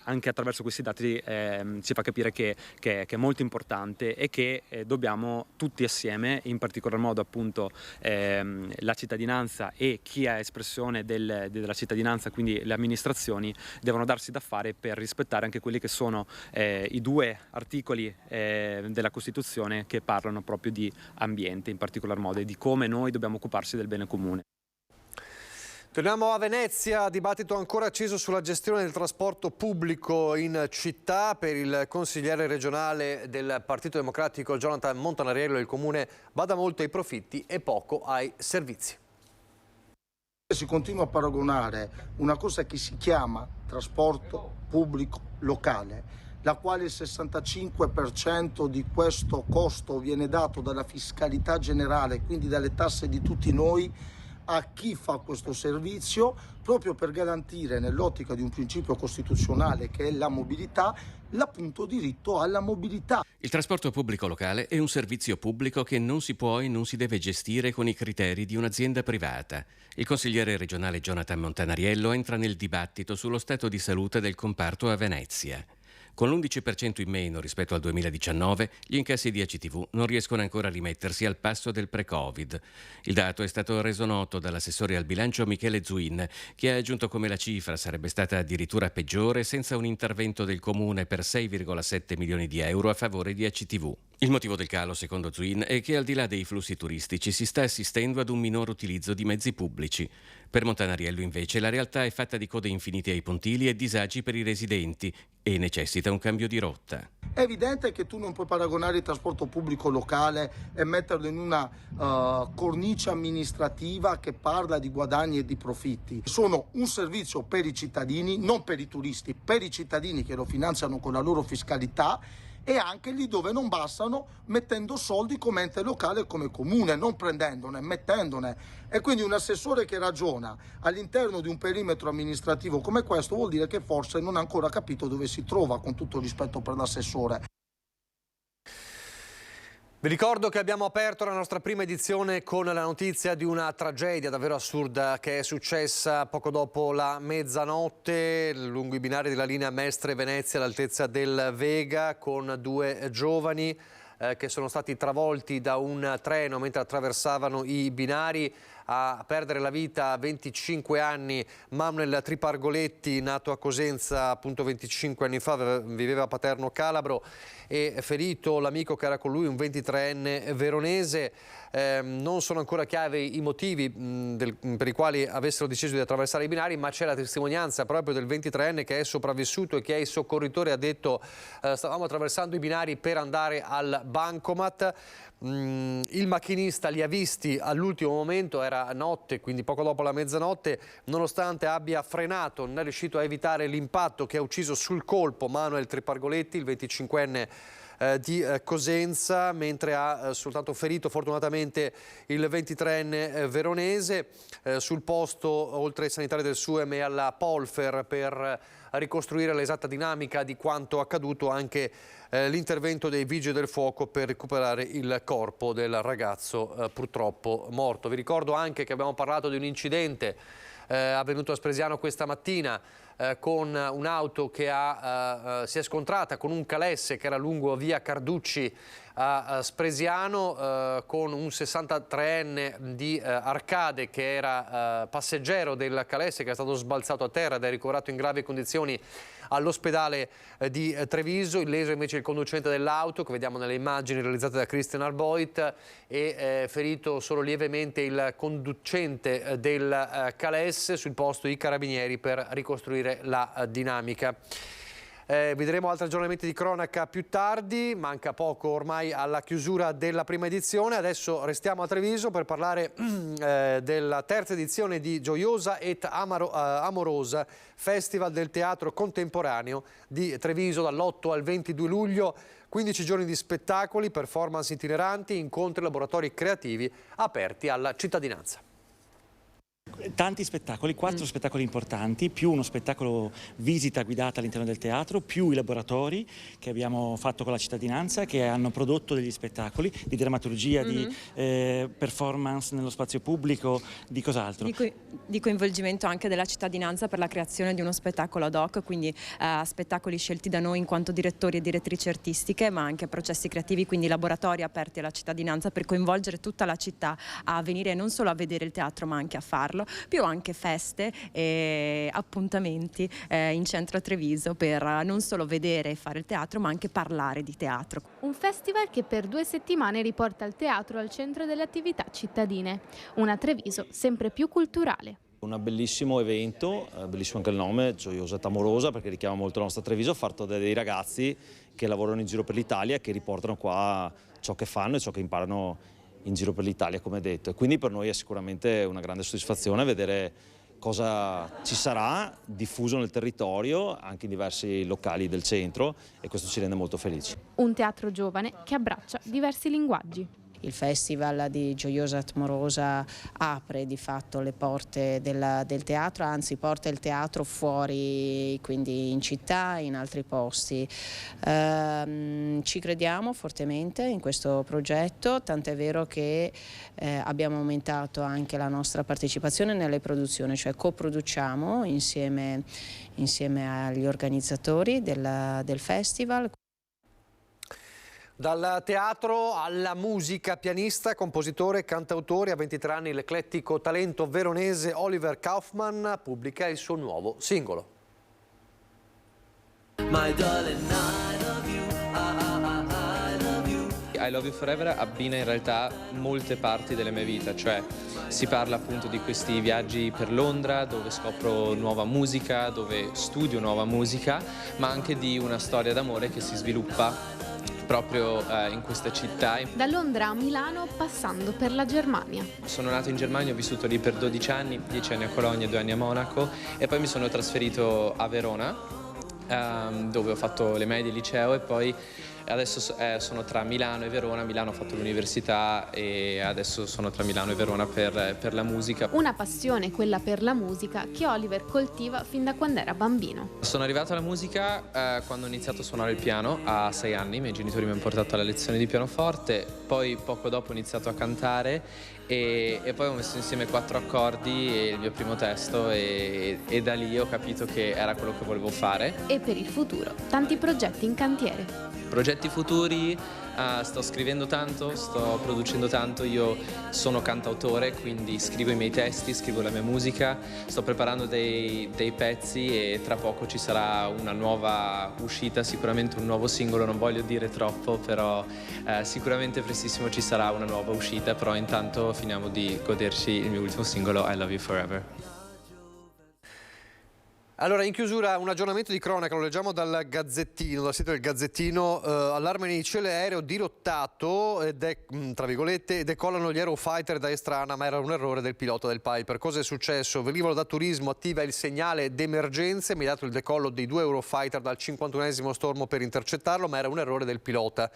Speaker 12: anche attraverso questi dati ci fa capire che è molto importante e che dobbiamo tutti assieme, in particolar modo appunto la cittadinanza e chi è espressione della cittadinanza, quindi le amministrazioni, devono darsi da fare per rispettare anche quelli che sono i 2 articoli della Costituzione che parlano proprio di ambiente in particolar modo e di come noi dobbiamo occuparsi del bene comune.
Speaker 1: Torniamo a Venezia, dibattito ancora acceso sulla gestione del trasporto pubblico in città. Per il consigliere regionale del Partito Democratico Jonathan Montanariello il comune bada molto ai profitti e poco ai servizi.
Speaker 13: Si continua a paragonare una cosa che si chiama trasporto pubblico locale, la quale il 65% di questo costo viene dato dalla fiscalità generale, quindi dalle tasse di tutti noi, a chi fa questo servizio, proprio per garantire, nell'ottica di un principio costituzionale che è la mobilità, l'appunto diritto alla mobilità.
Speaker 20: Il trasporto pubblico locale è un servizio pubblico che non si può e non si deve gestire con i criteri di un'azienda privata. Il consigliere regionale Jonathan Montanariello entra nel dibattito sullo stato di salute del comparto a Venezia. Con l'11% in meno rispetto al 2019, gli incassi di ACTV non riescono ancora a rimettersi al passo del pre-Covid. Il dato è stato reso noto dall'assessore al bilancio Michele Zuin, che ha aggiunto come la cifra sarebbe stata addirittura peggiore senza un intervento del comune per 6,7 milioni di euro a favore di ACTV. Il motivo del calo, secondo Zuin, è che al di là dei flussi turistici si sta assistendo ad un minor utilizzo di mezzi pubblici. Per Montanariello, invece, la realtà è fatta di code infinite ai pontili e disagi per i residenti e necessita un cambio di rotta.
Speaker 13: È evidente che tu non puoi paragonare il trasporto pubblico locale e metterlo in una cornice amministrativa che parla di guadagni e di profitti. Sono un servizio per i cittadini, non per i turisti, per i cittadini che lo finanziano con la loro fiscalità, e anche lì dove non bastano, mettendo soldi come ente locale e come comune, non prendendone, mettendone. E quindi un assessore che ragiona all'interno di un perimetro amministrativo come questo vuol dire che forse non ha ancora capito dove si trova, con tutto il rispetto per l'assessore.
Speaker 1: Vi ricordo che abbiamo aperto la nostra prima edizione con la notizia di una tragedia davvero assurda che è successa poco dopo la mezzanotte lungo i binari della linea Mestre-Venezia all'altezza del Vega, con 2 giovani che sono stati travolti da un treno mentre attraversavano i binari. A perdere la vita a 25 anni Manuel Tripargoletti, nato a Cosenza appunto 25 anni fa, viveva a Paterno Calabro, e ferito l'amico che era con lui, un 23enne veronese. Non sono ancora chiari i motivi per i quali avessero deciso di attraversare i binari, ma c'è la testimonianza proprio del 23enne che è sopravvissuto e che ai soccorritori ha detto stavamo attraversando i binari per andare al bancomat. Il macchinista li ha visti all'ultimo momento, era notte, quindi poco dopo la mezzanotte, nonostante abbia frenato non è riuscito a evitare l'impatto che ha ucciso sul colpo Manuel Tripargoletti, il 25enne di Cosenza, mentre ha soltanto ferito fortunatamente il 23enne veronese. Sul posto, oltre ai sanitari del SUEM e alla Polfer, per ricostruire l'esatta dinamica di quanto accaduto, anche l'intervento dei vigili del fuoco per recuperare il corpo del ragazzo purtroppo morto. Vi ricordo anche che abbiamo parlato di un incidente avvenuto a Spresiano questa mattina con un'auto che si è scontrata con un calesse che era lungo via Carducci a Spresiano, con un 63enne di Arcade che era passeggero del calesse, che è stato sbalzato a terra ed è ricoverato in gravi condizioni all'ospedale di Treviso. Illeso invece il conducente dell'auto, che vediamo nelle immagini realizzate da Christian Arboit, e ferito solo lievemente il conducente del calesse. Sul posto i carabinieri per ricostruire la dinamica. Vedremo altri aggiornamenti di cronaca più tardi, manca poco ormai alla chiusura della prima edizione. Adesso restiamo a Treviso per parlare della terza edizione di Gioiosa et Amorosa, Festival del Teatro Contemporaneo di Treviso, dall'8 al 22 luglio. 15 giorni di spettacoli, performance itineranti, incontri e laboratori creativi aperti alla cittadinanza.
Speaker 14: Tanti spettacoli, 4 spettacoli importanti, più uno spettacolo visita guidata all'interno del teatro, più i laboratori che abbiamo fatto con la cittadinanza, che hanno prodotto degli spettacoli di drammaturgia, di performance nello spazio pubblico, di cos'altro.
Speaker 15: Di coinvolgimento anche della cittadinanza per la creazione di uno spettacolo ad hoc, quindi spettacoli scelti da noi in quanto direttori e direttrici artistiche, ma anche processi creativi, quindi laboratori aperti alla cittadinanza per coinvolgere tutta la città a venire non solo a vedere il teatro ma anche a farlo, più anche feste e appuntamenti in centro a Treviso per non solo vedere e fare il teatro ma anche parlare di teatro.
Speaker 11: Un festival che per 2 settimane riporta il teatro al centro delle attività cittadine. Una Treviso sempre più culturale.
Speaker 10: Un bellissimo evento, bellissimo anche il nome, Gioiosa et Amorosa, perché richiama molto la nostra Treviso, fatto da dei ragazzi che lavorano in giro per l'Italia e che riportano qua ciò che fanno e ciò che imparano in giro per l'Italia, come detto. E quindi per noi è sicuramente una grande soddisfazione vedere cosa ci sarà diffuso nel territorio, anche in diversi locali del centro, e questo ci rende molto felici.
Speaker 11: Un teatro giovane che abbraccia diversi linguaggi.
Speaker 16: Il festival di Gioiosa et Amorosa apre di fatto le porte del teatro, anzi porta il teatro fuori, quindi in città, in altri posti. Ci crediamo fortemente in questo progetto, tant'è vero che abbiamo aumentato anche la nostra partecipazione nelle produzioni, cioè coproduciamo insieme agli organizzatori del festival.
Speaker 1: Dal teatro alla musica, pianista, compositore, cantautore, a 23 anni l'eclettico talento veronese Oliver Kaufmann pubblica il suo nuovo singolo.
Speaker 17: My darling, I love you, I love you. I Love You Forever abbina in realtà molte parti della mia vita, cioè si parla appunto di questi viaggi per Londra dove scopro nuova musica, dove studio nuova musica, ma anche di una storia d'amore che si sviluppa proprio in questa città.
Speaker 11: Da Londra a Milano, passando per la Germania.
Speaker 17: Sono nato in Germania, ho vissuto lì per 12 anni, 10 anni a Colonia e 2 anni a Monaco, e poi mi sono trasferito a Verona, dove ho fatto le medie, liceo, e poi adesso sono tra Milano e Verona. Milano ho fatto l'università e adesso sono tra Milano e Verona per la musica.
Speaker 11: Una passione, quella per la musica, che Oliver coltiva fin da quando era bambino.
Speaker 17: Sono arrivato alla musica quando ho iniziato a suonare il piano a 6 anni. I miei genitori mi hanno portato alla lezione di pianoforte, poi poco dopo ho iniziato a cantare e poi ho messo insieme 4 accordi e il mio primo testo e da lì ho capito che era quello che volevo fare.
Speaker 11: E per il futuro, tanti progetti in cantiere.
Speaker 17: Progetti futuri, sto scrivendo tanto, sto producendo tanto, io sono cantautore, quindi scrivo i miei testi, scrivo la mia musica, sto preparando dei pezzi e tra poco ci sarà una nuova uscita, sicuramente un nuovo singolo, non voglio dire troppo, però sicuramente prestissimo ci sarà una nuova uscita, però intanto finiamo di goderci il mio ultimo singolo, I Love You Forever.
Speaker 1: Allora, in chiusura un aggiornamento di cronaca, lo leggiamo dal Gazzettino, dal sito del Gazzettino. Allarme nei cieli, aereo dirottato, tra virgolette, decollano gli Eurofighter da Estrana, ma era un errore del pilota del Piper. Cosa è successo? Velivolo da turismo attiva il segnale d'emergenza, immediato il decollo dei 2 Eurofighter dal 51esimo stormo per intercettarlo, ma era un errore del pilota.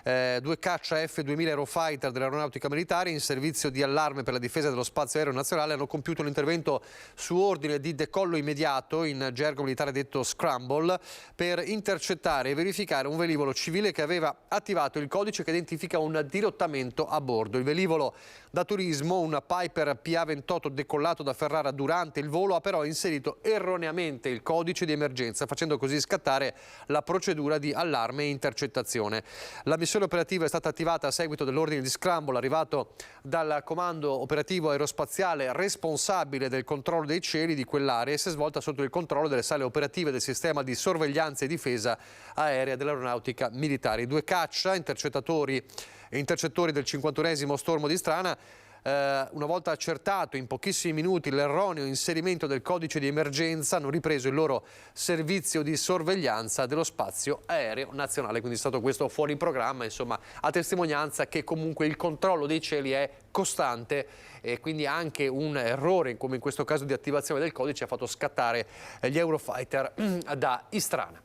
Speaker 1: 2 caccia F-2000 Eurofighter dell'aeronautica militare in servizio di allarme per la difesa dello spazio aereo nazionale hanno compiuto un intervento su ordine di decollo immediato, in gergo militare detto scramble, per intercettare e verificare un velivolo civile che aveva attivato il codice che identifica un dirottamento a bordo. Il velivolo da turismo, un Piper PA-28 decollato da Ferrara durante il volo, ha però inserito erroneamente il codice di emergenza, facendo così scattare la procedura di allarme e intercettazione. La missione operativa è stata attivata a seguito dell'ordine di scramble arrivato dal comando operativo aerospaziale responsabile del controllo dei cieli di quell'area e si è svolta sotto il controllo delle sale operative del sistema di sorveglianza e difesa aerea dell'aeronautica militare. I 2 caccia intercettori del 51esimo stormo di Strana, una volta accertato in pochissimi minuti l'erroneo inserimento del codice di emergenza, hanno ripreso il loro servizio di sorveglianza dello spazio aereo nazionale. Quindi è stato questo fuori programma, insomma, a testimonianza che comunque il controllo dei cieli è costante e quindi anche un errore, come in questo caso di attivazione del codice, ha fatto scattare gli Eurofighter da Istrana.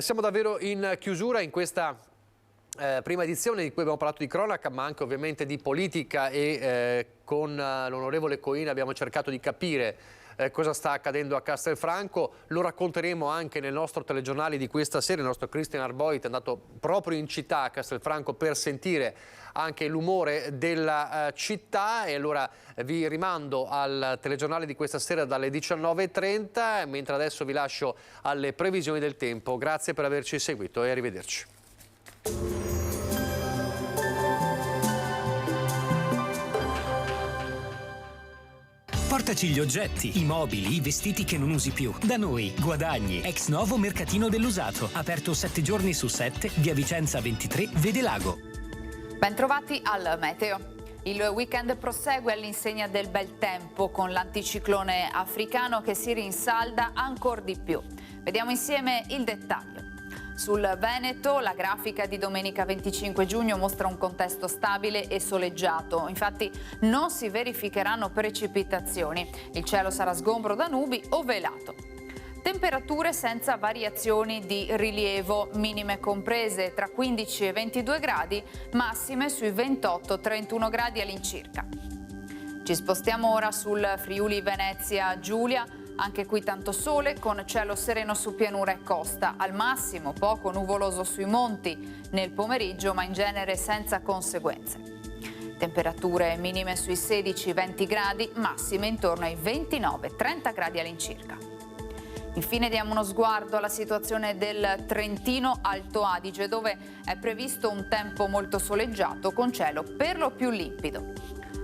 Speaker 1: Siamo davvero in chiusura in questa prima edizione di cui abbiamo parlato di cronaca, ma anche ovviamente di politica, e con l'onorevole Coina abbiamo cercato di capire cosa sta accadendo a Castelfranco. Lo racconteremo anche nel nostro telegiornale di questa sera. Il nostro Christian Arboit è andato proprio in città a Castelfranco per sentire anche l'umore della città, e allora vi rimando al telegiornale di questa sera dalle 19:30, mentre adesso vi lascio alle previsioni del tempo. Grazie per averci seguito e arrivederci.
Speaker 18: Portaci gli oggetti, i mobili, i vestiti che non usi più. Da noi, Guadagni, ex novo mercatino dell'usato. Aperto 7 giorni su 7, via Vicenza 23, Vedelago.
Speaker 19: Bentrovati al meteo. Il weekend prosegue all'insegna del bel tempo con l'anticiclone africano che si rinsalda ancora di più. Vediamo insieme il dettaglio. Sul Veneto la grafica di domenica 25 giugno mostra un contesto stabile e soleggiato, infatti non si verificheranno precipitazioni, il cielo sarà sgombro da nubi o velato. Temperature senza variazioni di rilievo, minime comprese tra 15 e 22 gradi, massime sui 28-31 gradi all'incirca. Ci spostiamo ora sul Friuli Venezia Giulia. Anche qui tanto sole, con cielo sereno su pianura e costa, al massimo poco nuvoloso sui monti nel pomeriggio, ma in genere senza conseguenze. Temperature minime sui 16-20 gradi, massime intorno ai 29-30 gradi all'incirca. Infine diamo uno sguardo alla situazione del Trentino Alto Adige, dove è previsto un tempo molto soleggiato con cielo per lo più limpido.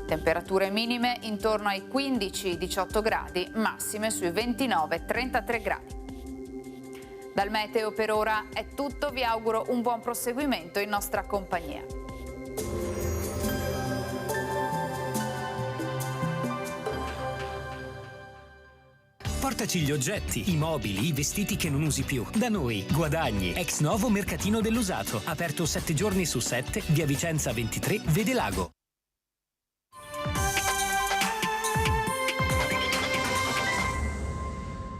Speaker 19: Temperature minime intorno ai 15-18 gradi, massime sui 29-33 gradi. Dal meteo per ora è tutto, vi auguro un buon proseguimento in nostra compagnia.
Speaker 18: Portaci gli oggetti, i mobili, i vestiti che non usi più. Da noi, Guadagni, ex novo mercatino dell'usato. Aperto 7 giorni su 7, via Vicenza 23, Vedelago.